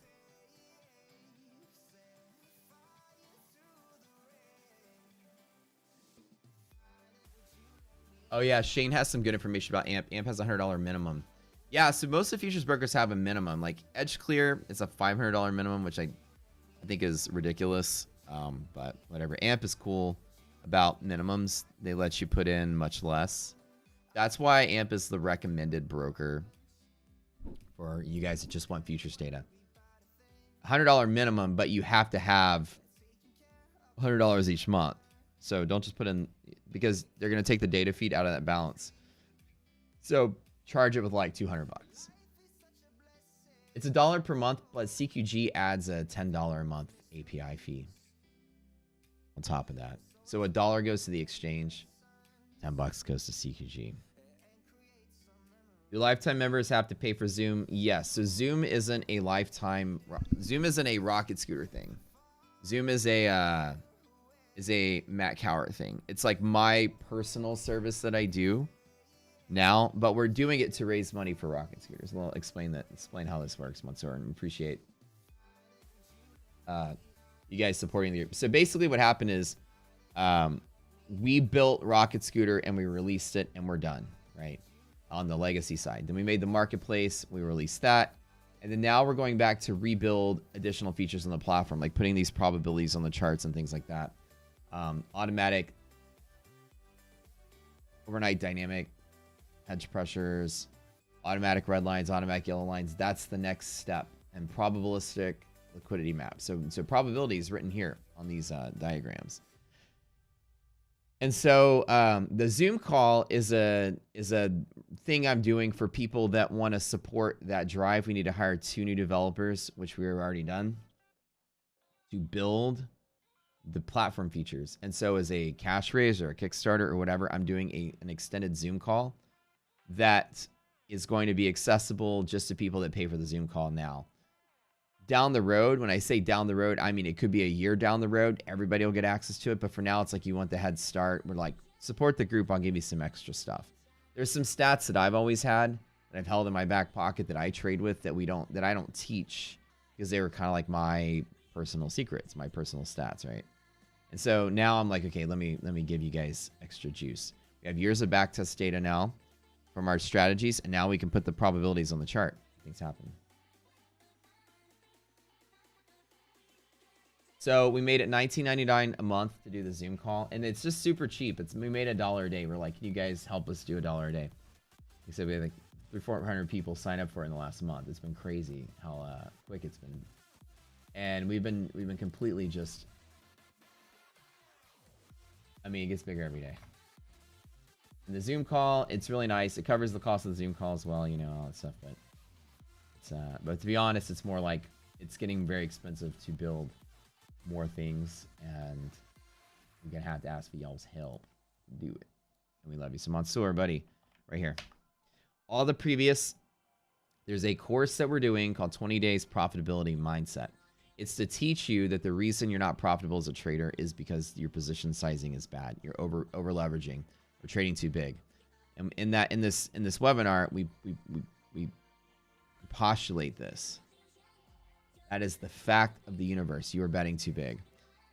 Oh yeah, Shane has some good information about AMP. AMP has a $100 minimum. Yeah, so most of the futures brokers have a minimum. Like Edge Clear, it's a $500 minimum, which I think is ridiculous. But whatever. AMP is cool about minimums. They let you put in much less. That's why AMP is the recommended broker for you guys that just want futures data. $100 minimum, but you have to have $100 each month. So don't just put in, because they're going to take the data feed out of that balance. So charge it with like 200 bucks. It's $1 per month, but CQG adds a $10 a month API fee on top of that. So $1 goes to the exchange, 10 bucks goes to CQG. Do lifetime members have to pay for Zoom? Yes. So Zoom isn't a lifetime. Zoom isn't a rocket scooter thing. Zoom is a Matt Cowart thing. It's like my personal service that I do now, but we're doing it to raise money for rocket scooters. Well, explain how this works, Mansoor, and appreciate you guys supporting the group. So basically what happened is we built Rocket Scooter and we released it and we're done, right? On the legacy side. Then we made the marketplace, we released that. And then now we're going back to rebuild additional features on the platform, like putting these probabilities on the charts and things like that. Automatic overnight dynamic hedge pressures, automatic red lines, automatic yellow lines. That's the next step. And probabilistic liquidity map. So probability is written here on these diagrams. And so the Zoom call is a thing I'm doing for people that want to support that drive. We need to hire 2 new developers, which we've already done, to build the platform features. And so as a cash raise or a Kickstarter or whatever, I'm doing an extended Zoom call that is going to be accessible just to people that pay for the Zoom call now. Down the road, when I say down the road, I mean it could be a year down the road. Everybody will get access to it. But for now, it's like you want the head start. We're like, support the group. I'll give you some extra stuff. There's some stats that I've always had that I've held in my back pocket that I trade with that I don't teach because they were kind of like my personal secrets, my personal stats, right? And so now I'm like, okay, let me give you guys extra juice. We have years of backtest data now from our strategies, and now we can put the probabilities on the chart. Things happen. So we made it $19.99 a month to do the Zoom call, and it's just super cheap. We made $1 a day. We're like, can you guys help us do $1 a day? We said we had like 300-400 people sign up for it in the last month. It's been crazy how quick it's been, and we've been completely just. I mean, it gets bigger every day. And the Zoom call, it's really nice. It covers the cost of the Zoom call as well, you know, all that stuff. But to be honest, it's more like it's getting very expensive to build more things, and I'm gonna have to ask for y'all's help to do it. And we love you. So Mansoor, buddy, right here. All the previous, there's a course that we're doing called 20 Days Profitability Mindset. It's to teach you that the reason you're not profitable as a trader is because your position sizing is bad. You're over leveraging or trading too big. And in this webinar, we postulate this. That is the fact of the universe. You are betting too big,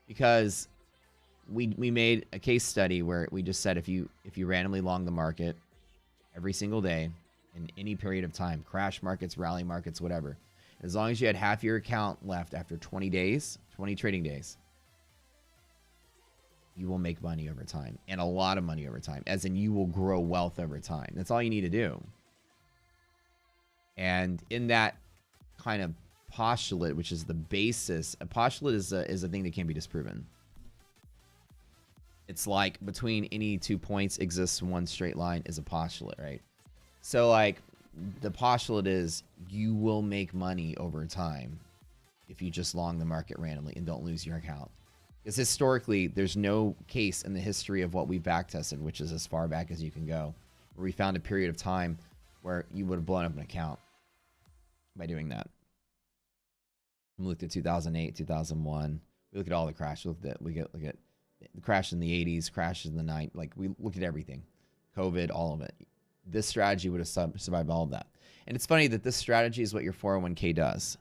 because we made a case study where we just said if you randomly long the market every single day in any period of time, crash markets, rally markets, whatever, as long as you had half your account left after 20 days, 20 trading days, you will make money over time, and a lot of money over time, as in you will grow wealth over time. That's all you need to do. And in that kind of postulate, which is the basis, a postulate is a thing that can't be disproven. It's like between any 2 points exists one straight line is a postulate, right? So like the postulate is you will make money over time if you just long the market randomly and don't lose your account. Because historically, there's no case in the history of what we've backtested, which is as far back as you can go, where we found a period of time where you would have blown up an account by doing that. We looked at 2008, 2001. We look at all the crashes. We look at the crash in the 80s, crashes in the 90s. Like we look at everything, COVID, all of it. This strategy would have survived all of that. And it's funny that this strategy is what your 401k does.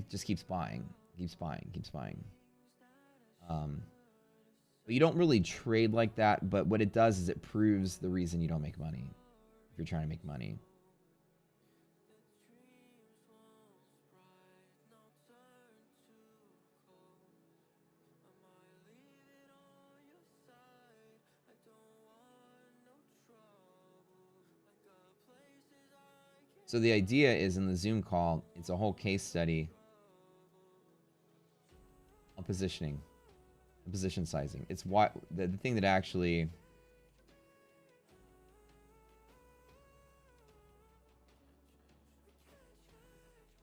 Just keeps buying. But you don't really trade like that. But what it does is it proves the reason you don't make money. If you're trying to make money. So the idea is in the Zoom call, it's a whole case study on positioning, and position sizing. It's what the thing that actually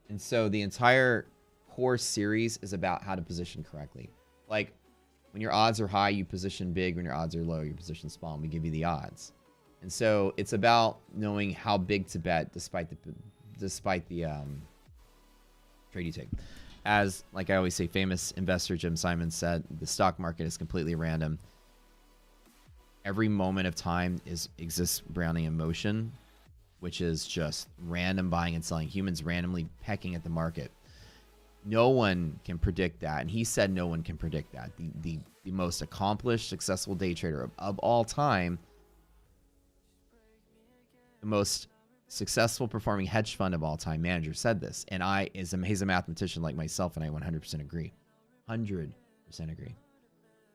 and so the entire course series is about how to position correctly. Like when your odds are high, you position big. When your odds are low, you position small. And we give you the odds. And so it's about knowing how big to bet despite the trade you take. As, like I always say, famous investor Jim Simon said, the stock market is completely random. Every moment of time exists Brownian motion, which is just random buying and selling. Humans randomly pecking at the market. No one can predict that. And he said no one can predict that. The most accomplished, successful day trader of all time, the most successful performing hedge fund of all time manager said this. And he's a mathematician like myself, and I 100% agree. 100% agree.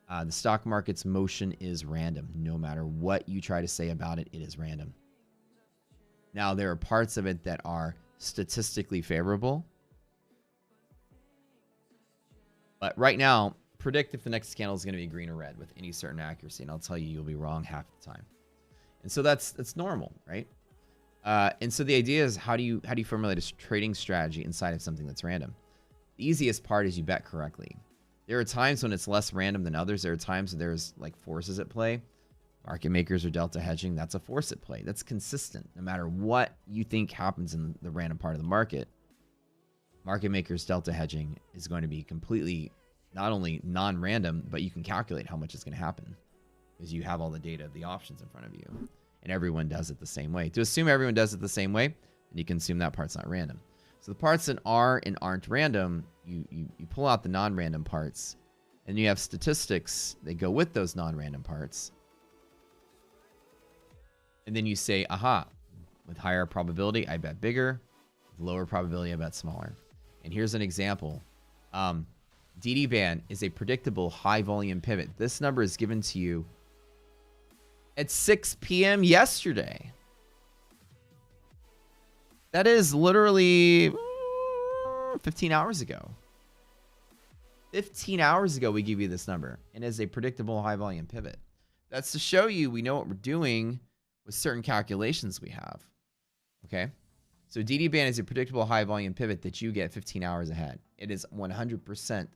The stock market's motion is random. No matter what you try to say about it, it is random. Now, there are parts of it that are statistically favorable. But right now, predict if the next candle is going to be green or red with any certain accuracy. And I'll tell you, you'll be wrong half the time. And so that's normal, right? And so the idea is how do you formulate a trading strategy inside of something that's random? The easiest part is you bet correctly. There are times when it's less random than others. There are times when there's like forces at play. Market makers or delta hedging, that's a force at play. That's consistent. No matter what you think happens in the random part of the market, market makers, delta hedging is going to be completely not only non-random, but you can calculate how much is going to happen because you have all the data of the options in front of you. And everyone does it the same way. To assume everyone does it the same way, then you can assume that part's not random. So the parts that are and aren't random, you pull out the non-random parts, and you have statistics that go with those non-random parts. And then you say, aha, with higher probability, I bet bigger. With lower probability, I bet smaller. And here's an example. DD band is a predictable high volume pivot. This number is given to you at 6 p.m. yesterday. That is literally 15 hours ago. 15 hours ago, we give you this number. And is a predictable high volume pivot. That's to show you we know what we're doing with certain calculations we have. Okay? So DD band is a predictable high volume pivot that you get 15 hours ahead. It is 100%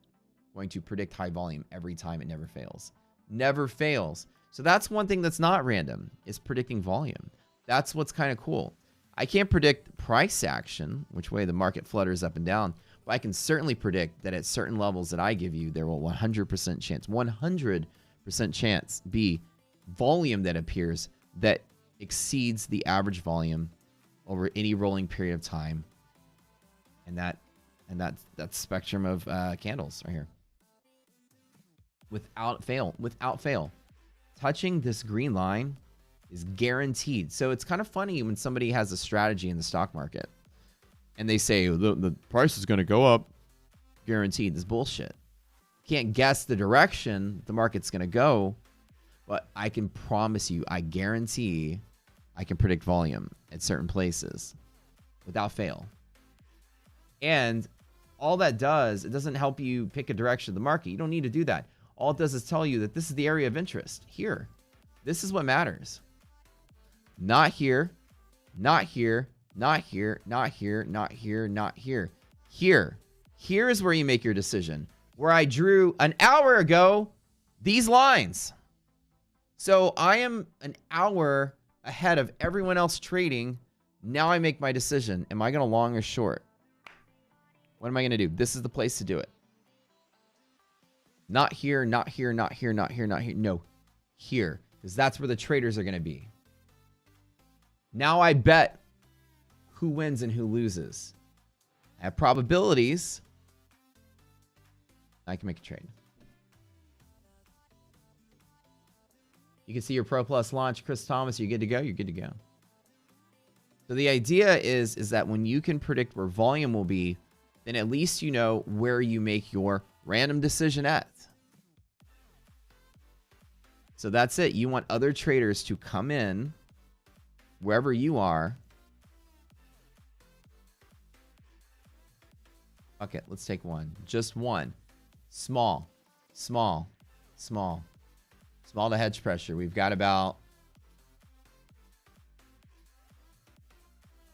going to predict high volume every time. It never fails. Never fails. So that's one thing that's not random, is predicting volume. That's what's kind of cool. I can't predict price action, which way the market flutters up and down, but I can certainly predict that at certain levels that I give you, there will 100% chance be volume that appears that exceeds the average volume over any rolling period of time. And that spectrum of candles right here. Without fail. Touching this green line is guaranteed. So it's kind of funny when somebody has a strategy in the stock market and they say the price is going to go up, guaranteed. This bullshit. Can't guess the direction the market's going to go, but I can promise you, I guarantee I can predict volume at certain places without fail. And all that does, it doesn't help you pick a direction of the market. You don't need to do that. All it does is tell you that this is the area of interest here. This is what matters. Not here, not here, not here, not here, not here, not here. Here. Here is where you make your decision. Where I drew an hour ago these lines. So I am an hour ahead of everyone else trading. Now I make my decision. Am I going to long or short? What am I going to do? This is the place to do it. Not here, not here, not here, not here, not here. No, here. Because that's where the traders are going to be. Now I bet who wins and who loses. I have probabilities. I can make a trade. You can see your Pro Plus launch. Chris Thomas, you're good to go? You're good to go. So the idea is that when you can predict where volume will be, then at least you know where you make your random decision at. So that's it. You want other traders to come in wherever you are. Okay, let's take one. Just one. Small, small, small. Small to hedge pressure. We've got about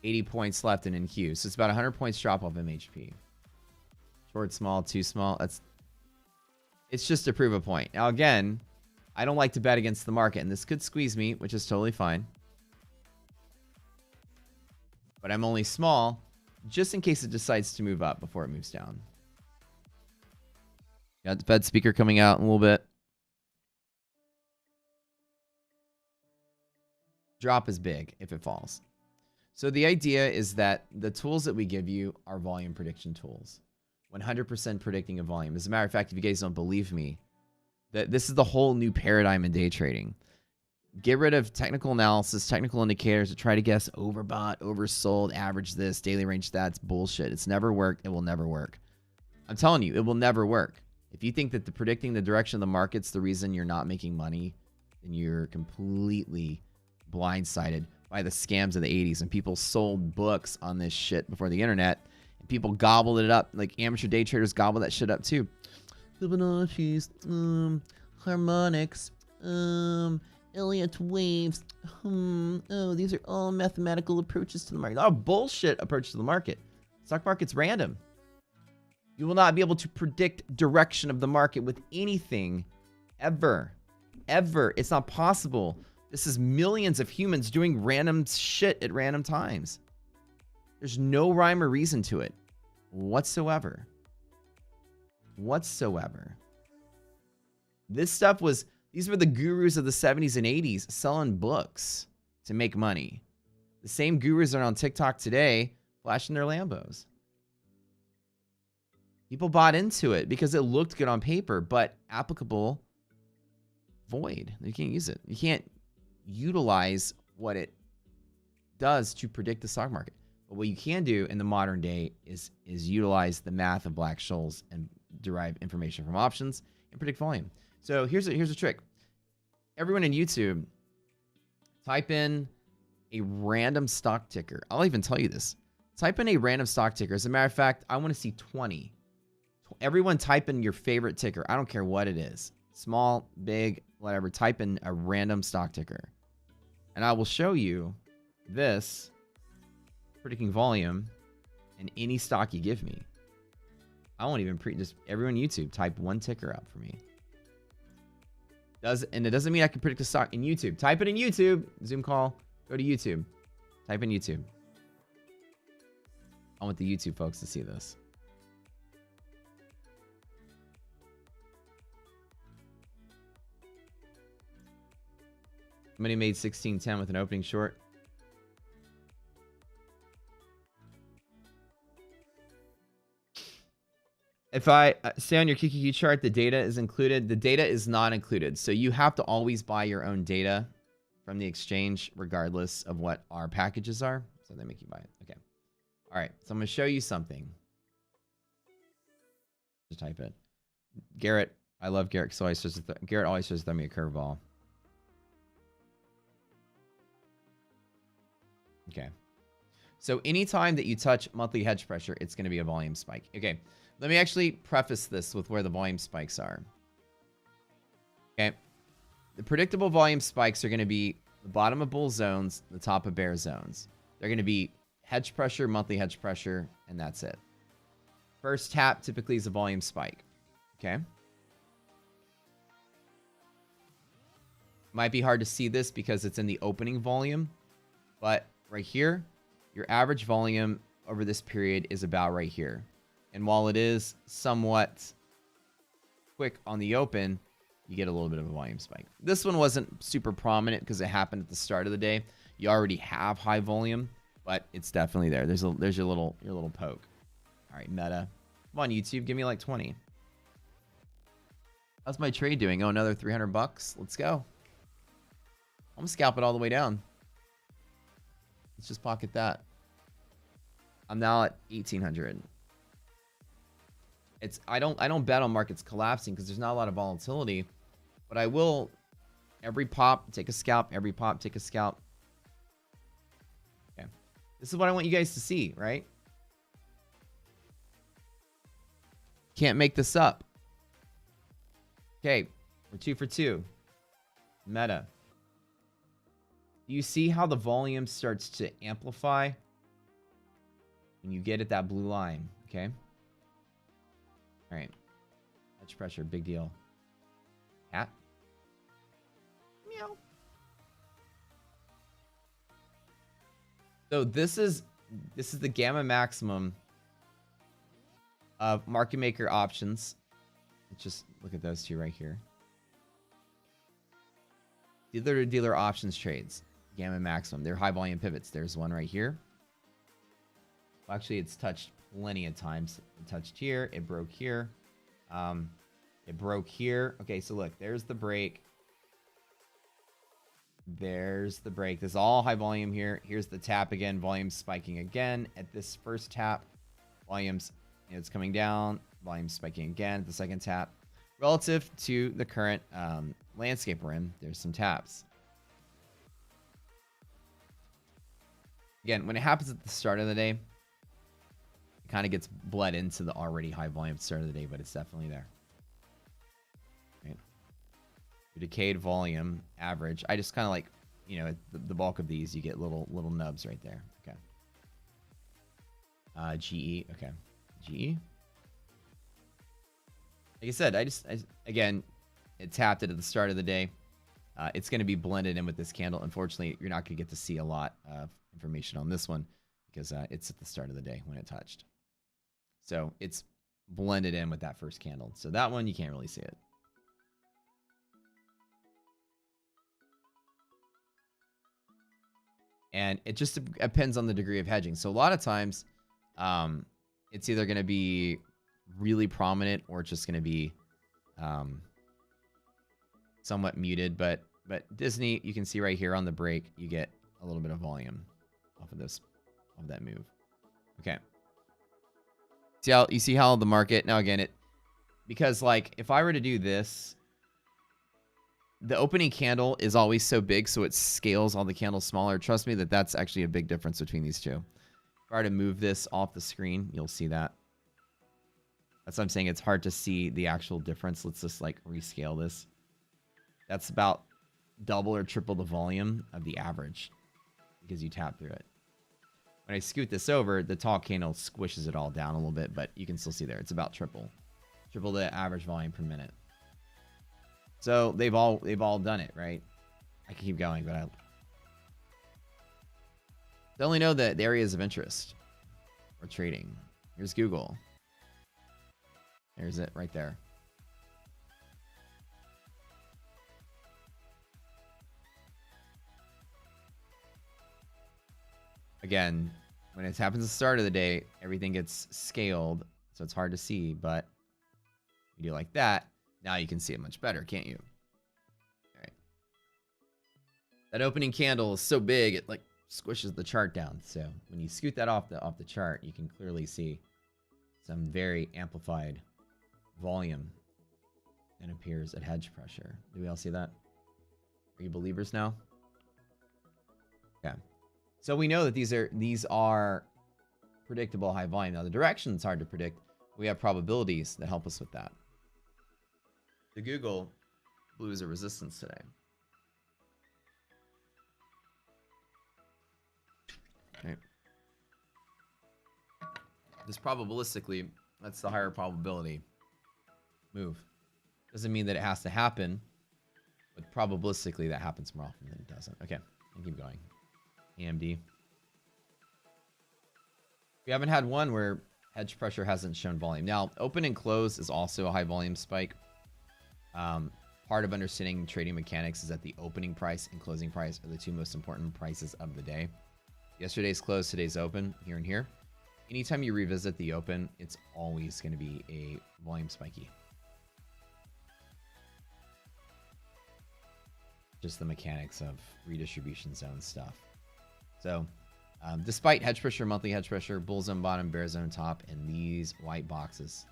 80 points left in NQ. So it's about 100 points drop off MHP. Short, small, too small. It's just to prove a point. Now, again, I don't like to bet against the market, and this could squeeze me, which is totally fine. But I'm only small just in case it decides to move up before it moves down. Got the Fed speaker coming out in a little bit. Drop is big if it falls. So the idea is that the tools that we give you are volume prediction tools. 100% predicting a volume. As a matter of fact, if you guys don't believe me, that this is the whole new paradigm in day trading. Get rid of technical analysis, technical indicators to try to guess overbought, oversold, average this, daily range that's bullshit. It's never worked. It will never work. I'm telling you, it will never work. If you think that predicting the direction of the market's the reason you're not making money, then you're completely blindsided by the scams of the 80s. And people sold books on this shit before the internet. And people gobbled it up. Like amateur day traders gobbled that shit up too. Fibonacci's, harmonics, Elliott waves. Oh, these are all mathematical approaches to the market. Oh, bullshit approach to the market. Stock market's random. You will not be able to predict direction of the market with anything ever. Ever. It's not possible. This is millions of humans doing random shit at random times. There's no rhyme or reason to it whatsoever. Whatsoever. This stuff was, these were the gurus of the 70s and 80s selling books to make money. The same gurus are on TikTok today flashing their Lambos. People bought into it because it looked good on paper, but applicable, void. You can't use it. You can't utilize what it does to predict the stock market. But what you can do in the modern day is utilize the math of Black-Scholes and derive information from options and predict volume. So here's a trick. Everyone in YouTube, type in a random stock ticker. I'll even tell you this. Type in a random stock ticker. As a matter of fact, I want to see 20. Everyone type in your favorite ticker. I don't care what it is. Small, big, whatever. Type in a random stock ticker. And I will show you this predicting volume in any stock you give me. I won't even just everyone on YouTube type one ticker up for me. And it doesn't mean I can predict a stock in YouTube. Type it in YouTube. Zoom call. Go to YouTube. Type in YouTube. I want the YouTube folks to see this. Somebody made 1610 with an opening short. If I say on your QQQ chart, the data is included, the data is not included. So you have to always buy your own data from the exchange, regardless of what our packages are. So they make you buy it. Okay. All right, so I'm going to show you something. Just type it. Garrett, I love Garrett. So Garrett always says throw me a curveball. Okay. So anytime that you touch monthly hedge pressure, it's going to be a volume spike. Okay. Let me actually preface this with where the volume spikes are. Okay. The predictable volume spikes are going to be the bottom of bull zones, the top of bear zones. They're going to be hedge pressure, monthly hedge pressure, and that's it. First tap typically is a volume spike. Okay. Might be hard to see this because it's in the opening volume, but right here, your average volume over this period is about right here. And while it is somewhat quick on the open, you get a little bit of a volume spike. This one wasn't super prominent because it happened at the start of the day. You already have high volume, but it's definitely there. There's your little poke. All right, Meta. Come on, YouTube, give me like 20. How's my trade doing? Oh, another 300 bucks. Let's go. I'm gonna scalp it all the way down. Let's just pocket that. I'm now at 1800. I don't bet on markets collapsing because there's not a lot of volatility, but I will every pop take a scalp, every pop take a scalp. Okay. This is what I want you guys to see, right? Can't make this up. Okay, we're 2 for 2. Meta. Do you see how the volume starts to amplify when you get at that blue line? Okay. All right. Hedge pressure, big deal. Cat. Meow. So this is the gamma maximum of market maker options. Let's just look at those two right here. Dealer to dealer options trades. Gamma maximum. They're high volume pivots. There's one right here. Well, actually, it's touched plenty of times. It touched here. It broke here. It broke here. Okay, so look. There's the break. There's the break. This is all high volume here. Here's the tap again. Volume spiking again. At this first tap, volumes, it's coming down. Volume spiking again at the second tap. Relative to the current landscape we're in, there's some taps. Again, when it happens at the start of the day, it kind of gets bled into the already high volume at the start of the day, but it's definitely there. Right? Your decayed volume average. I just kind of like, the bulk of these, you get little nubs right there. Okay. GE. Okay. GE. Like I said, again, it tapped it at the start of the day. It's going to be blended in with this candle. Unfortunately, you're not going to get to see a lot of information on this one because it's at the start of the day when it touched. So it's blended in with that first candle. So that one, you can't really see it. And it just depends on the degree of hedging. So a lot of times, it's either going to be really prominent or it's just going to be somewhat muted. But Disney, you can see right here on the break, you get a little bit of volume off of that move. Okay. You see how the market now again because like if I were to do this, the opening candle is always so big, so it scales all the candles smaller. Trust me that's actually a big difference between these two. If I were to move this off the screen, you'll see that. That's what I'm saying. It's hard to see the actual difference. Let's just like rescale this. That's about double or triple the volume of the average because you tap through it. When I scoot this over, the tall candle squishes it all down a little bit, but you can still see there. It's about triple the average volume per minute. So they've all done it, right? I can keep going, but I only know the areas of interest or trading. Here's Google. There's it right there. Again, when it happens at the start of the day, everything gets scaled, so it's hard to see, but you do like that, now you can see it much better, can't you? All right. That opening candle is so big, it like squishes the chart down. So when you scoot that off the chart, you can clearly see some very amplified volume and appears at hedge pressure. Do we all see that? Are you believers now? Okay. So we know that these are predictable high volume. Now the direction is hard to predict. We have probabilities that help us with that. The Google blew a resistance today. Okay. Just probabilistically, that's the higher probability move. Doesn't mean that it has to happen, but probabilistically that happens more often than it doesn't. Okay, I'll keep going. AMD. We haven't had one where hedge pressure hasn't shown volume. Now, open and close is also a high volume spike. Part of understanding trading mechanics is that the opening price and closing price are the two most important prices of the day. Yesterday's close, today's open, here and here. Anytime you revisit the open, it's always going to be a volume spiky. Just the mechanics of redistribution zone stuff. So, despite hedge pressure, monthly hedge pressure, bull zone bottom, bear zone top, and these white boxes,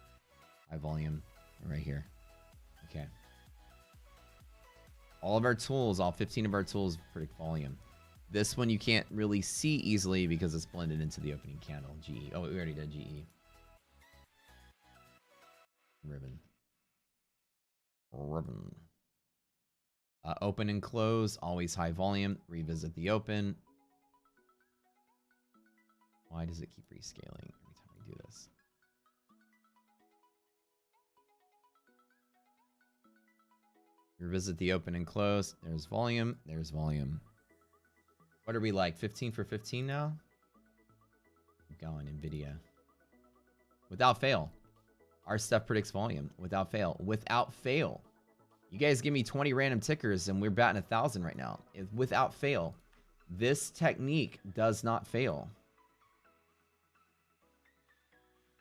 high volume right here. Okay. All of our tools, all 15 of our tools predict volume. This one you can't really see easily because it's blended into the opening candle. GE. Oh, we already did GE. Ribbon. Open and close, always high volume. Revisit the open. Why does it keep rescaling every time we do this? Revisit the open and close. There's volume. There's volume. What are we like? 15 for 15 now? Keep going, NVIDIA. Without fail. Our stuff predicts volume. Without fail. Without fail. You guys give me 20 random tickers and we're batting 1,000 right now. Without fail. This technique does not fail.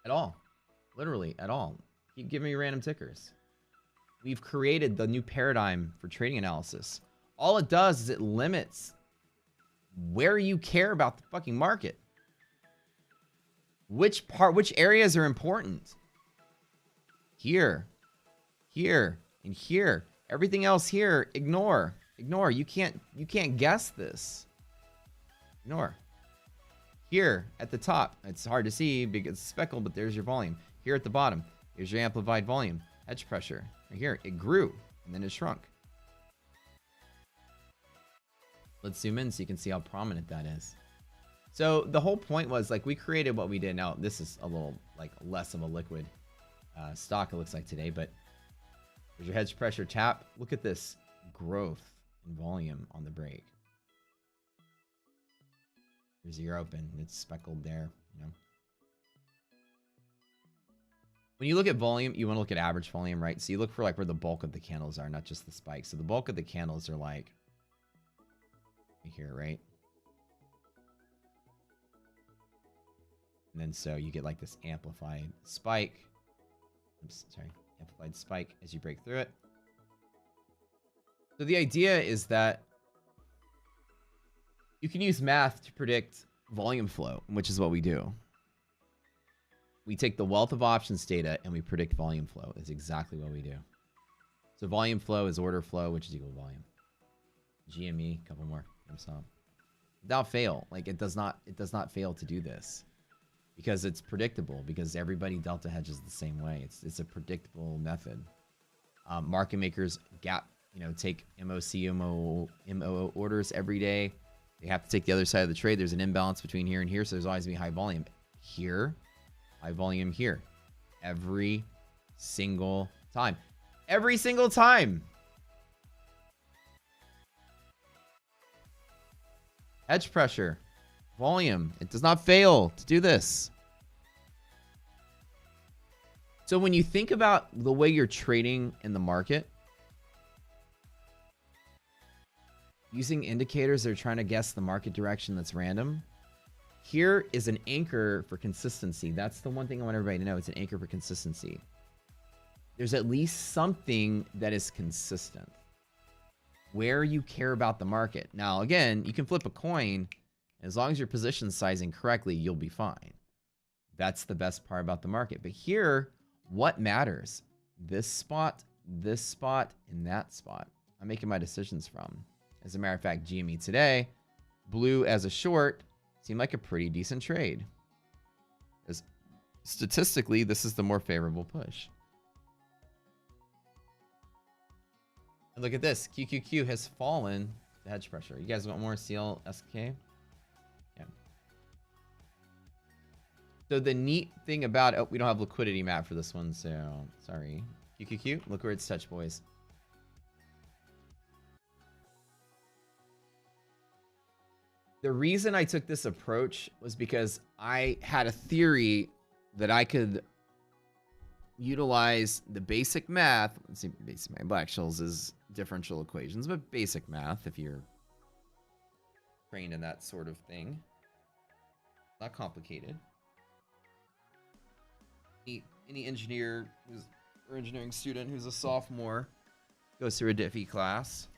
At all. Literally, at all. Keep giving me random tickers. We've created the new paradigm for trading analysis. All it does is it limits where you care about the fucking market. Which areas are important? Here, and here. Everything else here, ignore. Ignore. You can't guess this. Ignore. Here at the top, it's hard to see because it's speckled, but there's your volume. Here at the bottom, here's your amplified volume. Hedge pressure. Right here, it grew and then it shrunk. Let's zoom in so you can see how prominent that is. So the whole point was like we created what we did. Now this is a little like less of a liquid stock it looks like today, but there's your hedge pressure tap. Look at this growth in volume on the break. Here's your open. It's speckled there, you know. When you look at volume, you want to look at average volume, right? So you look for like where the bulk of the candles are, not just the spikes. So the bulk of the candles are like here, right? And then so you get like this amplified spike. Oops, sorry, amplified spike as you break through it. So the idea is that you can use math to predict volume flow, which is what we do. We take the wealth of options data and we predict volume flow. Is exactly what we do. So volume flow is order flow, which is equal to volume. GME, a couple more. Without fail, like it does not fail to do this because it's predictable, because everybody delta hedges the same way. It's a predictable method. Market makers take MO orders every day. They have to take the other side of the trade. There's an imbalance between here and here, so there's always gonna be high volume here, high volume here, every single time. Every single time. Hedge pressure, volume. It does not fail to do this. So when you think about the way you're trading in the market, using indicators that are trying to guess the market direction that's random, here is an anchor for consistency. That's the one thing I want everybody to know. It's an anchor for consistency. There's at least something that is consistent where you care about the market. Now, again, you can flip a coin As long as your position sizing correctly, you'll be fine. That's the best part about the market. But here, what matters? This spot, and that spot. I'm making my decisions from. As a matter of fact, GME today, blue as a short, seemed like a pretty decent trade. As statistically, this is the more favorable push. And look at this. QQQ has fallen to hedge pressure. You guys want more CLSK? Yeah. So the neat thing about... Oh, we don't have liquidity map for this one, so sorry. QQQ, look where it's touched, boys. The reason I took this approach was because I had a theory that I could utilize the basic math. Let's see, basic math. Black-Scholes is differential equations, but basic math if you're trained in that sort of thing. Not complicated. Any engineer or engineering student who's a sophomore goes through a diffie class.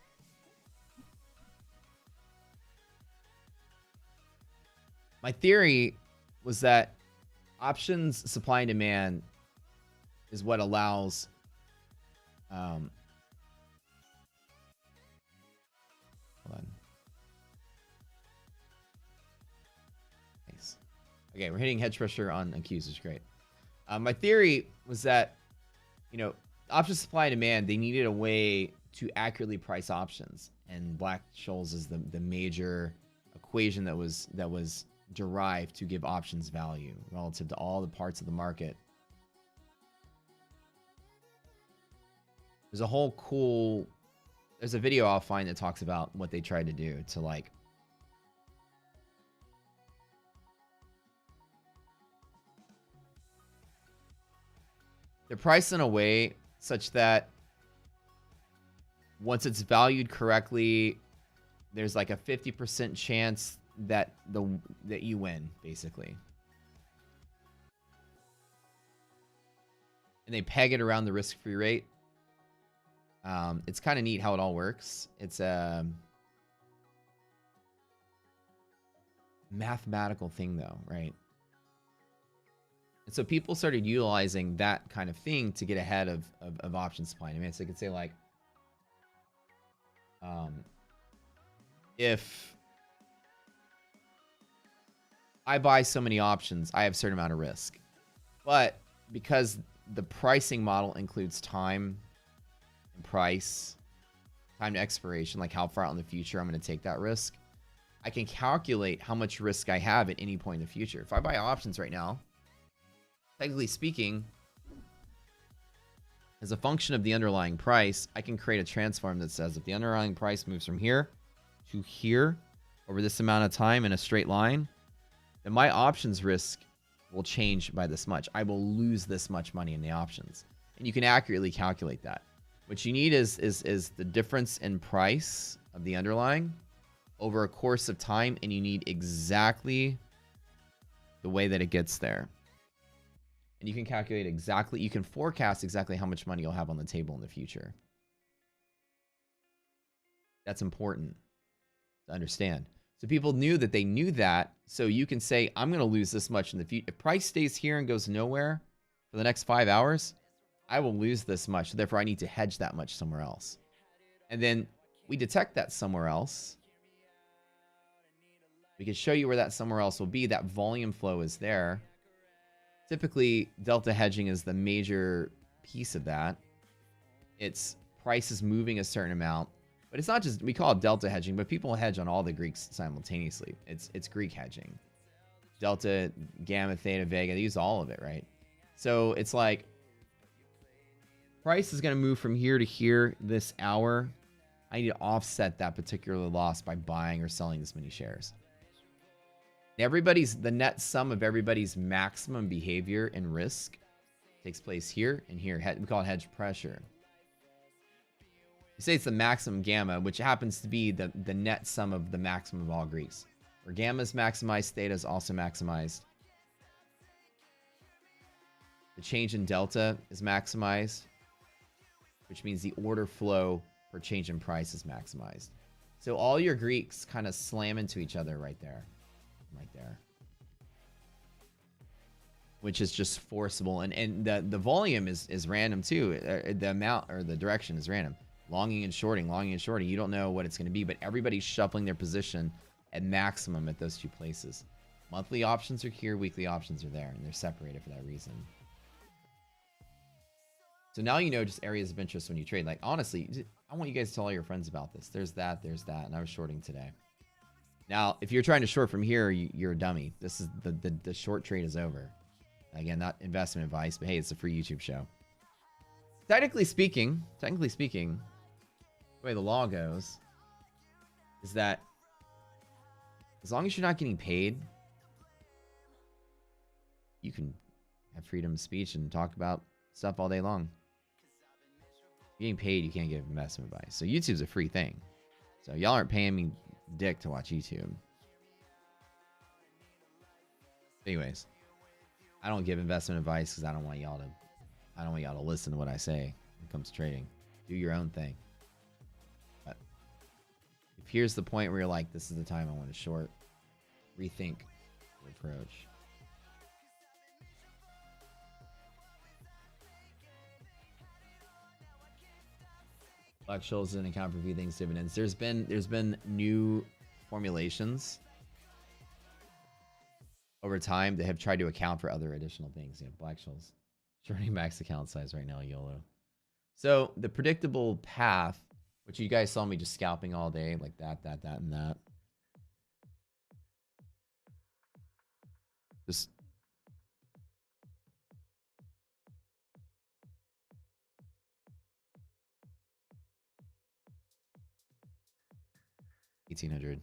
My theory was that options supply and demand is what allows hold on. Nice. Okay, we're hitting hedge pressure on Qs, which is great. My theory was that, you know, options supply and demand, they needed a way to accurately price options, and Black-Scholes is the major equation that was derived to give options value relative to all the parts of the market. There's a whole cool, there's a video I'll find that talks about what they tried to do to like they're priced in a way such that once it's valued correctly, there's like a 50% chance that you win, basically. And they peg it around the risk-free rate. It's kind of neat how it all works. It's a mathematical thing, though, right? And so people started utilizing that kind of thing to get ahead of option supply. I mean, so they could say like, if I buy so many options, I have a certain amount of risk. But because the pricing model includes time and price, time to expiration, like how far out in the future I'm going to take that risk, I can calculate how much risk I have at any point in the future. If I buy options right now, technically speaking, as a function of the underlying price, I can create a transform that says if the underlying price moves from here to here over this amount of time in a straight line, then my options risk will change by this much. I will lose this much money in the options. And you can accurately calculate that. What you need is the difference in price of the underlying over a course of time, and you need exactly the way that it gets there. And you can calculate exactly, you can forecast exactly how much money you'll have on the table in the future. That's important to understand. So people knew that they knew that. So you can say, I'm going to lose this much in the future. If price stays here and goes nowhere for the next 5 hours, I will lose this much. Therefore, I need to hedge that much somewhere else. And then we detect that somewhere else. We can show you where that somewhere else will be. That volume flow is there. Typically, delta hedging is the major piece of that. It's prices moving a certain amount. But it's not just, we call it delta hedging, but people hedge on all the Greeks simultaneously. It's Greek hedging. Delta, gamma, theta, vega, they use all of it, right? So it's like, price is going to move from here to here this hour. I need to offset that particular loss by buying or selling this many shares. The net sum of everybody's maximum behavior and risk takes place here and here. We call it hedge pressure. You say it's the maximum gamma, which happens to be the net sum of the maximum of all Greeks. Where gamma is maximized, theta is also maximized. The change in delta is maximized, which means the order flow per change in price is maximized. So all your Greeks kind of slam into each other right there. right there, which is just forcible. And the volume is random too. The amount or the direction is random. Longing and shorting, longing and shorting. You don't know what it's going to be, but everybody's shuffling their position at maximum at those two places. Monthly options are here, weekly options are there, and they're separated for that reason. So now you know just areas of interest when you trade. Like, honestly, I want you guys to tell all your friends about this. There's that, and I was shorting today. Now, if you're trying to short from here, you're a dummy. This is the short trade is over. Again, not investment advice, but hey, it's a free YouTube show. Technically speaking, the way the law goes is that as long as you're not getting paid, you can have freedom of speech and talk about stuff all day long. Getting paid, you can't give investment advice. So YouTube's a free thing. So y'all aren't paying me dick to watch YouTube. Anyways, I don't give investment advice because I don't want y'all to listen to what I say when it comes to trading. Do your own thing. But if here's the point where you're like, this is the time I want to short, rethink your approach. Black Scholes doesn't account for a few things, dividends. There's been new formulations over time that have tried to account for other additional things. Black Scholes shorting max account size right now, YOLO. So the predictable path, which you guys saw me just scalping all day, like that, and that. Just $1,800.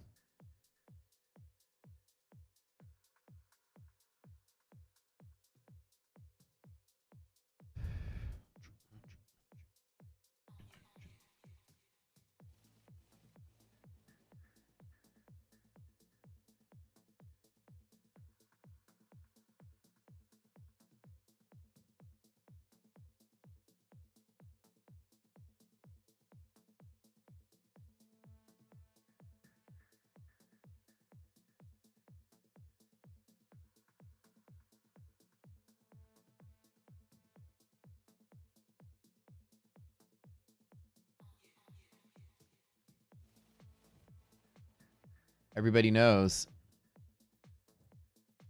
Everybody knows.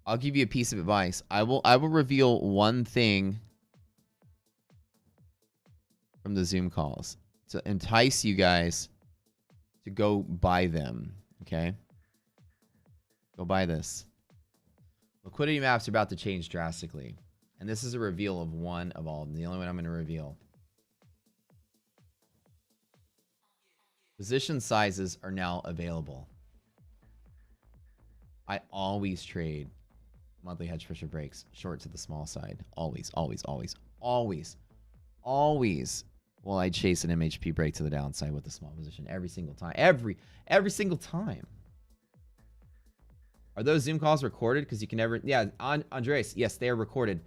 I'll give you a piece of advice. I will reveal one thing from the Zoom calls to entice you guys to go buy them. Okay? Go buy this. Liquidity maps are about to change drastically. And this is a reveal of one of all of them. The only one I'm going to reveal. Position sizes are now available. I always trade monthly hedge pressure breaks short to the small side. Always, always, always, always, always will I chase an MHP break to the downside with a small position every single time. Every single time. Are those Zoom calls recorded? Because you can never. Yeah, Andres. Yes, they are recorded.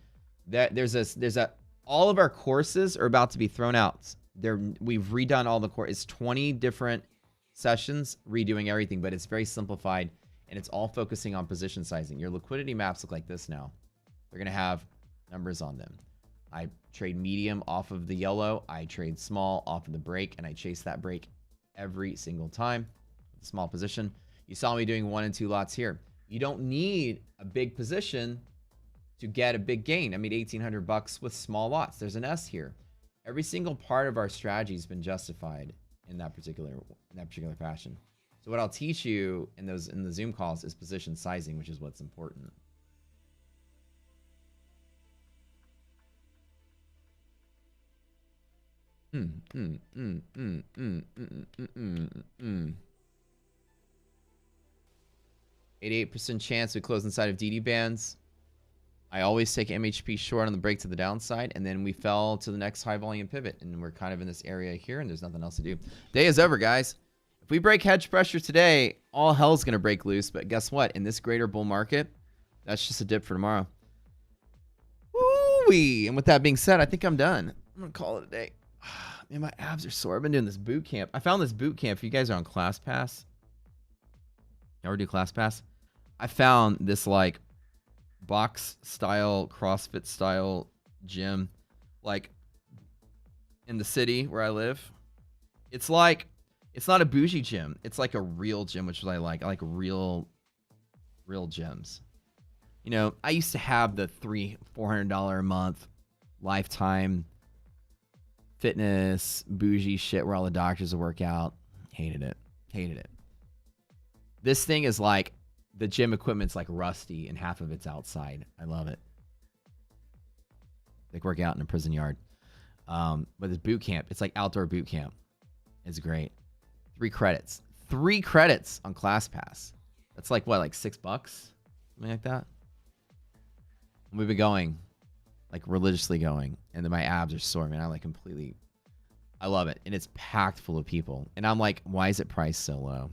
There's a. All of our courses are about to be thrown out. We've redone all the course. It's 20 different sessions redoing everything, but it's very simplified. And it's all focusing on position sizing. Your liquidity maps look like this now. They're going to have numbers on them. I trade medium off of the yellow. I trade small off of the break. And I chase that break every single time with a small position. You saw me doing 1 and 2 lots here. You don't need a big position to get a big gain. I made $1,800 with small lots. There's an S here. Every single part of our strategy has been justified in that particular fashion. So what I'll teach you in the Zoom calls is position sizing, which is what's important. $88% chance we close inside of DD bands. I always take MHP short on the break to the downside, and then we fell to the next high volume pivot, and we're kind of in this area here, and there's nothing else to do. Day is over, guys. If we break hedge pressure today, all hell's going to break loose. But guess what? In this greater bull market, that's just a dip for tomorrow. Woo-wee. And with that being said, I think I'm done. I'm going to call it a day. Man, my abs are sore. I've been doing this boot camp. I found this boot camp. If you guys are on ClassPass, you ever do ClassPass? I found this like box style, CrossFit style gym, like in the city where I live. It's like, it's not a bougie gym. It's like a real gym, which is what I like. I like real gyms. You know, I used to have the $400 a month lifetime fitness bougie shit where all the doctors would work out. Hated it. This thing is like, the gym equipment's like rusty and half of it's outside. I love it. Like working out in a prison yard. But it's boot camp. It's like outdoor boot camp. It's great. 3 credits. 3 credits on ClassPass. That's like what, like $6? Something like that. And we've been going, like religiously going. And then my abs are sore, man. I love it. And it's packed full of people. And I'm like, why is it priced so low?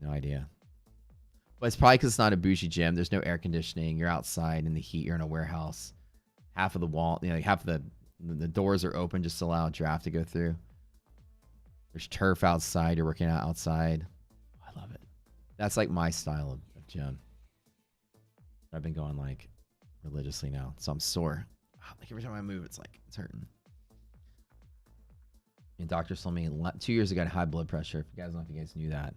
No idea. But it's probably because it's not a bougie gym. There's no air conditioning. You're outside in the heat. You're in a warehouse. Half of the wall, you know, like half of the doors are open just to allow a draft to go through. There's turf outside. You're working out outside. I love it. That's like my style of gym. I've been going like religiously now, so I'm sore. Like every time I move, it's hurting. And doctors told me 2 years ago I had high blood pressure. If you guys don't know if you guys knew that.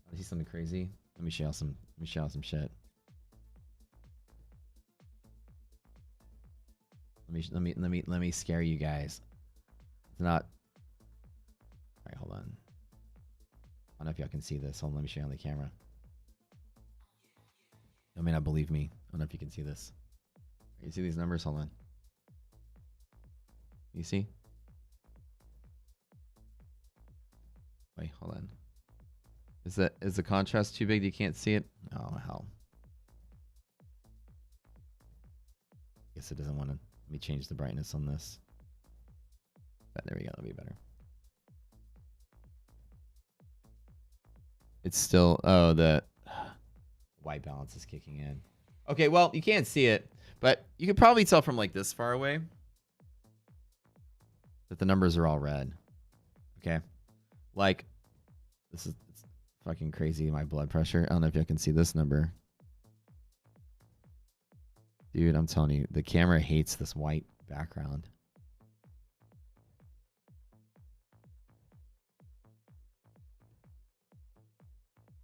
I see something crazy. Let me show you some shit. Let me scare you guys. It's not. All right, hold on. I don't know if y'all can see this. Hold on, let me show you on the camera. You may not believe me. I don't know if you can see this. You see these numbers? Hold on. You see? Wait, hold on. Is the contrast too big? You can't see it? Oh hell. Guess it doesn't want to. Let me change the brightness on this. But there we go. That'll be better. It's still. Oh, the white balance is kicking in. Okay, well, you can't see it, but you could probably tell from like this far away that the numbers are all red. Okay, like this is fucking crazy. My blood pressure. I don't know if you can see this number. Dude, I'm telling you, the camera hates this white background.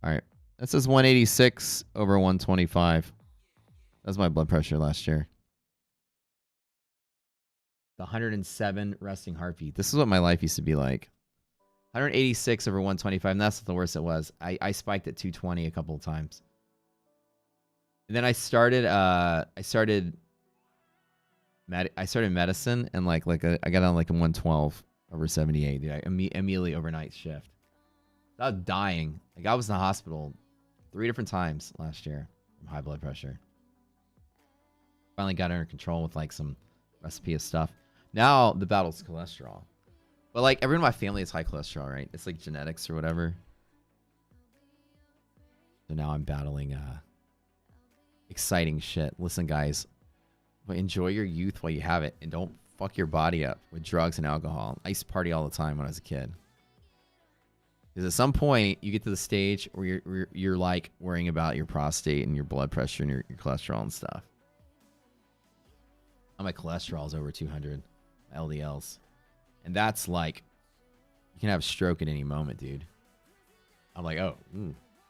All right. That says 186 over 125. That's my blood pressure last year. The 107 resting heartbeat. This is what my life used to be like. 186 over 125, and that's the worst it was. I spiked at 220 a couple of times. And then I started medicine, and I got on like a 112 over 78. Dude, I immediately overnight shift. I was dying. Like I was in the hospital 3 different times last year from high blood pressure. Finally got under control with like some recipe of stuff. Now the battle's cholesterol. But like everyone in my family has high cholesterol, right? It's like genetics or whatever. So now I'm battling exciting shit. Listen, guys, but enjoy your youth while you have it, and don't fuck your body up with drugs and alcohol. I used to party all the time when I was a kid. Because at some point you get to the stage where you're like worrying about your prostate and your blood pressure and your cholesterol and stuff. My cholesterol is over 200 LDLs. And that's like, you can have a stroke at any moment, dude. I'm like, oh.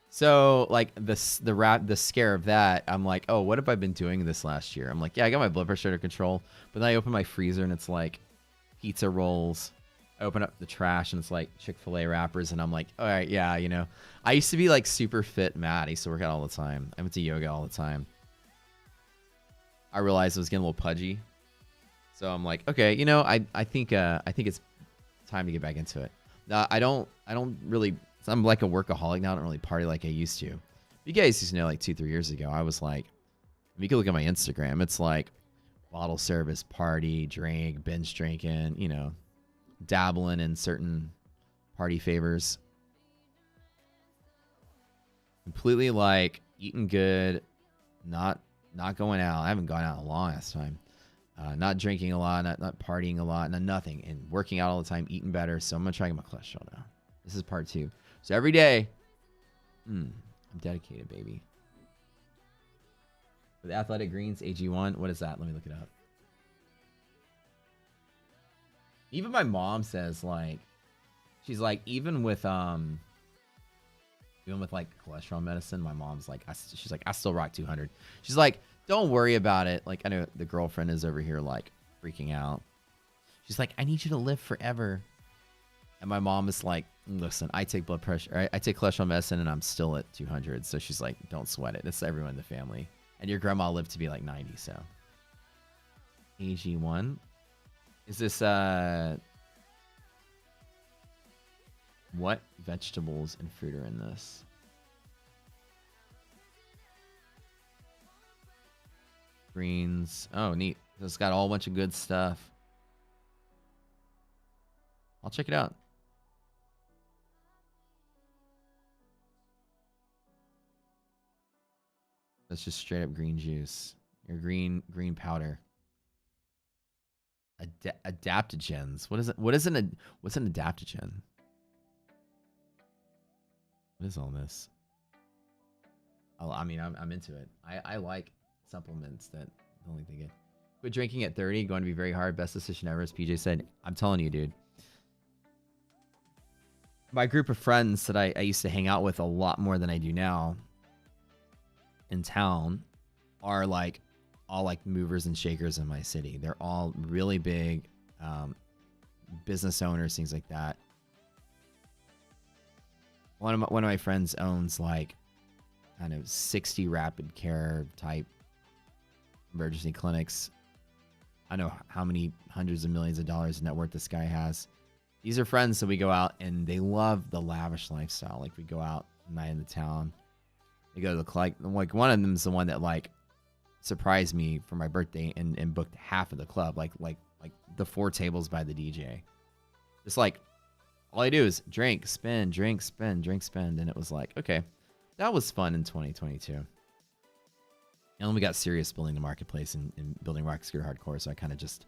So like the scare of that, I'm like, oh, what have I been doing this last year? I'm like, yeah, I got my blood pressure under control. But then I open my freezer and it's like pizza rolls. I open up the trash and it's like Chick-fil-A wrappers. And I'm like, all right, yeah, you know. I used to be like super fit mad. I used to work out all the time. I went to yoga all the time. I realized I was getting a little pudgy. So I'm like, okay, you know, I think it's time to get back into it. I don't really. I'm like a workaholic now. I don't really party like I used to. You guys used to know like 2-3 years ago, I was like, you can look at my Instagram. It's like bottle service, party, drink, binge drinking, you know, dabbling in certain party favors. Completely like eating good, not going out. I haven't gone out in a long ass time. Not drinking a lot, not partying a lot, nothing, and working out all the time, eating better. So I'm gonna try to get my cholesterol down. This is part 2. So every day, I'm dedicated, baby. With Athletic Greens, AG1. What is that? Let me look it up. Even my mom says, like, she's like, even with like cholesterol medicine, my mom's like, she's like, I still rock 200. She's like, don't worry about it. Like, I know the girlfriend is over here like freaking out. She's like, I need you to live forever. And my mom is like, listen, I take blood pressure, I take cholesterol medicine, and I'm still at 200. So she's like, don't sweat it. It's everyone in the family. And your grandma lived to be like 90. So AG1. Is this what vegetables and fruit are in this? Greens. Oh, neat. It's got a whole bunch of good stuff. I'll check it out. That's just straight up green juice. Your green powder. Adaptogens. What is it? What's an adaptogen? What is all this? Oh, I mean, I'm into it. I like supplements that don't think they get. Quit drinking at 30. Going to be very hard. Best decision ever, as PJ said. I'm telling you, dude. My group of friends that I used to hang out with a lot more than I do now in town are like all like movers and shakers in my city. They're all really big business owners, things like that. One of my friends owns like kind of 60 rapid care type emergency clinics. I know how many hundreds of millions of dollars in net worth this guy has. These are friends that we go out, and they love the lavish lifestyle. Like, we go out night in the town. They go to the club. Like, one of them is the one that like surprised me for my birthday and booked half of the club, like the 4 tables by the DJ. Just like, all I do is drink, spend, drink, spend, drink, spend. And it was like, okay, that was fun in 2022. And then we got serious building the marketplace and building Rock Scooter Hardcore. So I kind of just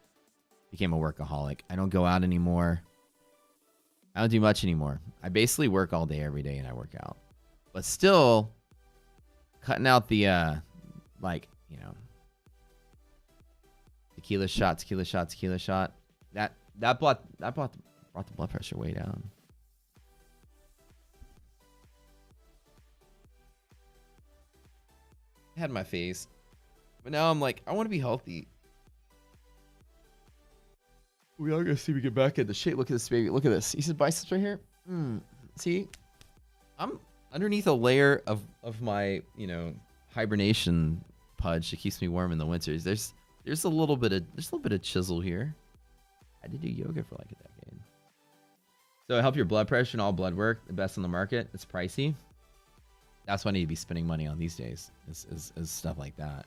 became a workaholic. I don't go out anymore. I don't do much anymore. I basically work all day, every day, and I work out. But still, cutting out the, like, you know, tequila shot. That brought the blood pressure way down. I had my face, but now I'm like, I want to be healthy. We are gonna see if we get back into shape. Look at this, baby. Look at this. You see the biceps right here? See, I'm underneath a layer of my, you know, hibernation pudge that keeps me warm in the winters. There's a little bit of chisel here. I did do yoga for like a decade. So help your blood pressure and all blood work. The best on the market. It's pricey. That's what I need to be spending money on these days. Is stuff like that.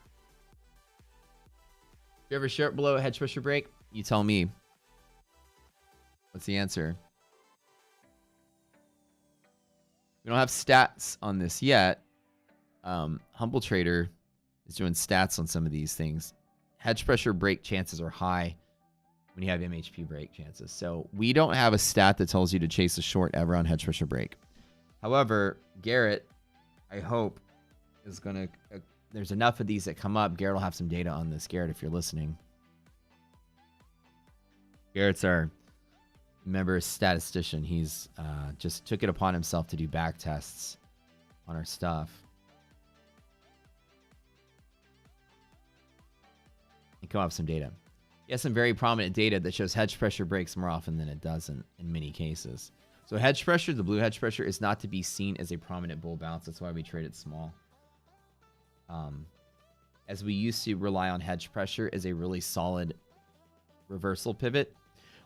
If you ever shirt below a hedge pressure break, you tell me. What's the answer? We don't have stats on this yet. Humble Trader is doing stats on some of these things. Hedge pressure break chances are high when you have MHP break chances. So we don't have a stat that tells you to chase a short ever on hedge pressure break. However, Garrett, I hope, is going to... there's enough of these that come up. Garrett will have some data on this. Garrett, if you're listening. Garrett's our member statistician. He's just took it upon himself to do back tests on our stuff. And come up with some data. He has some very prominent data that shows hedge pressure breaks more often than it doesn't in many cases. So hedge pressure, the blue hedge pressure, is not to be seen as a prominent bull bounce. That's why we trade it small. As we used to rely on hedge pressure as a really solid reversal pivot,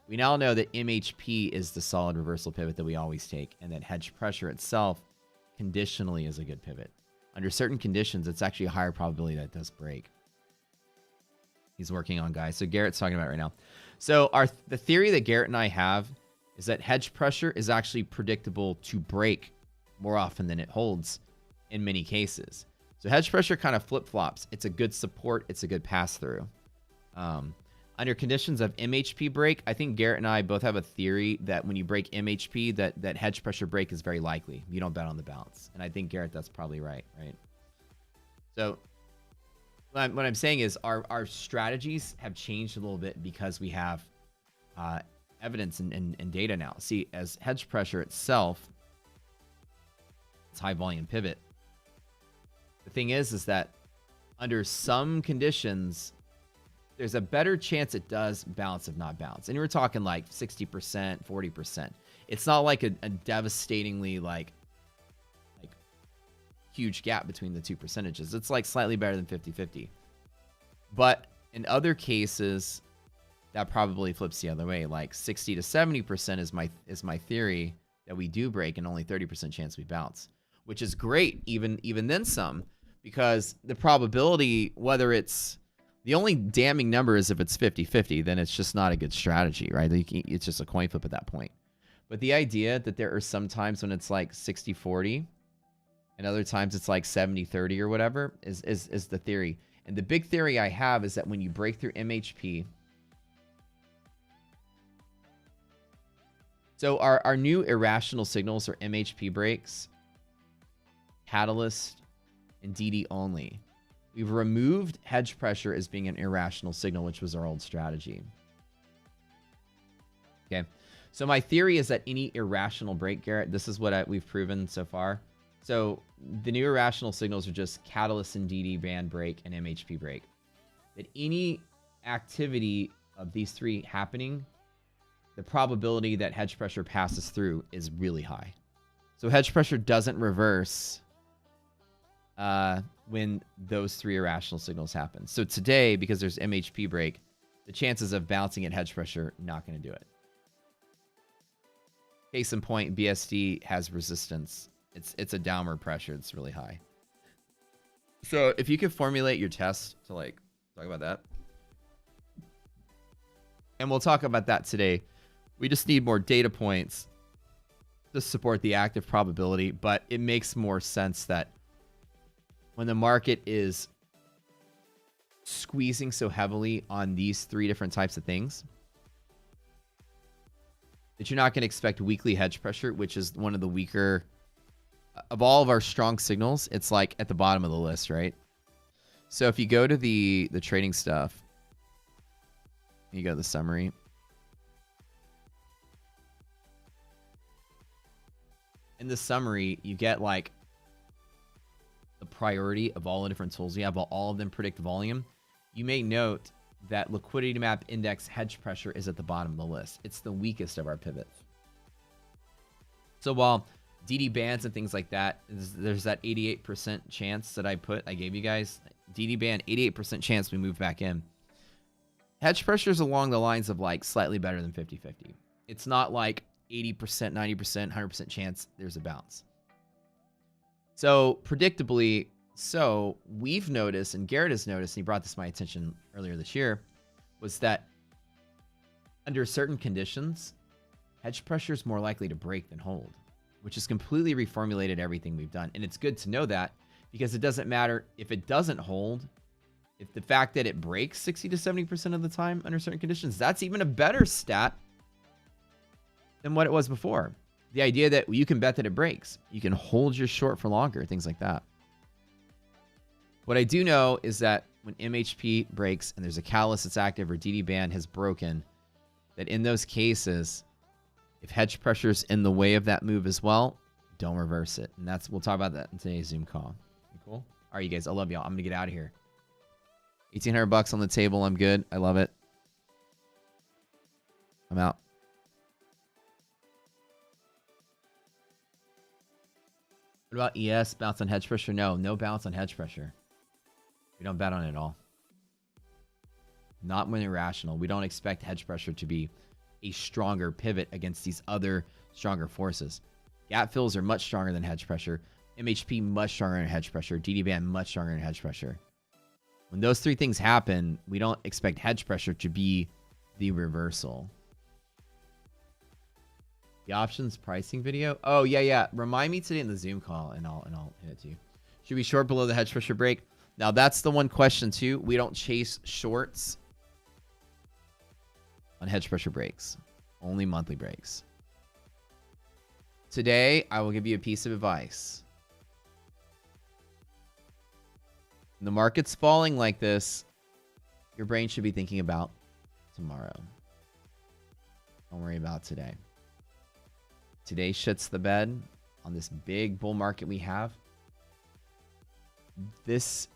we now know that MHP is the solid reversal pivot that we always take, and that hedge pressure itself conditionally is a good pivot. Under certain conditions, it's actually a higher probability that it does break. He's working on, guys. So Garrett's talking about right now. So the theory that Garrett and I have is that hedge pressure is actually predictable to break more often than it holds in many cases. So hedge pressure kind of flip-flops. It's a good support. It's a good pass-through. Under conditions of MHP break, I think Garrett and I both have a theory that when you break MHP, that hedge pressure break is very likely. You don't bet on the bounce. And I think, Garrett, that's probably right? So What I'm saying is our strategies have changed a little bit because we have evidence and data now. See, as hedge pressure itself, it's high volume pivot. The thing is that under some conditions, there's a better chance it does bounce if not bounce. And we're talking like 60%, 40%. It's not like a devastatingly like huge gap between the two percentages. It's like slightly better than 50-50. But in other cases, that probably flips the other way. Like 60 to 70% is my theory that we do break and only 30% chance we bounce, which is great, even then some, because the probability, whether it's the only damning number is if it's 50-50, then it's just not a good strategy, right? It's just a coin flip at that point. But the idea that there are some times when it's like 60-40 and other times it's like 70-30 or whatever is the theory. And the big theory I have is that when you break through MHP, so our new irrational signals are MHP breaks, catalyst, and DD only. We've removed hedge pressure as being an irrational signal, which was our old strategy. Okay, so my theory is that any irrational break, Garrett, this is what we've proven so far. So the new irrational signals are just catalyst and DD band break and MHP break. That any activity of these three happening, the probability that hedge pressure passes through is really high. So hedge pressure doesn't reverse when those three irrational signals happen. So today, because there's MHP break, the chances of bouncing at hedge pressure, not going to do it. Case in point, BSD has resistance. It's a downward pressure. It's really high. So if you could formulate your test to like talk about that, and we'll talk about that today. We just need more data points to support the active probability, but it makes more sense that when the market is squeezing so heavily on these three different types of things, that you're not going to expect weekly hedge pressure, which is one of the weaker of all of our strong signals. It's like at the bottom of the list, right? So if you go to the trading stuff, you go to the summary. In the summary, you get like the priority of all the different tools you have, while all of them predict volume. You may note that liquidity map index hedge pressure is at the bottom of the list. It's the weakest of our pivots. So while DD bands and things like that, there's that 88% chance that I gave you guys. DD band, 88% chance we move back in. Hedge pressure is along the lines of like slightly better than 50-50. It's not like 80%, 90%, 100% chance there's a bounce. So predictably, we've noticed, and Garrett has noticed, and he brought this to my attention earlier this year, was that under certain conditions, hedge pressure is more likely to break than hold, which has completely reformulated everything we've done. And it's good to know that, because it doesn't matter if it doesn't hold. If the fact that it breaks 60 to 70% of the time under certain conditions, that's even a better stat than what it was before. The idea that you can bet that it breaks. You can hold your short for longer, things like that. What I do know is that when MHP breaks and there's a catalyst that's active or DD band has broken, that in those cases, if hedge pressure is in the way of that move as well, don't reverse it. And we'll talk about that in today's Zoom call. Cool? All right, you guys, I love y'all. I'm going to get out of here. $1,800 on the table. I'm good. I love it. I'm out. What about ES? Bounce on hedge pressure? No bounce on hedge pressure. We don't bet on it at all. Not when irrational. We don't expect hedge pressure to be a stronger pivot against these other stronger forces. Gap fills are much stronger than hedge pressure. MHP much stronger than hedge pressure. DD band much stronger than hedge pressure. When those three things happen, we don't expect hedge pressure to be the reversal. The options pricing video. Oh yeah. Remind me today in the Zoom call, and I'll hit it to you. Should we short below the hedge pressure break? Now that's the one question too. We don't chase shorts on hedge pressure breaks. Only monthly breaks. Today I will give you a piece of advice. When the market's falling like this, your brain should be thinking about tomorrow. Don't worry about today. Today shits the bed on this big bull market we have. This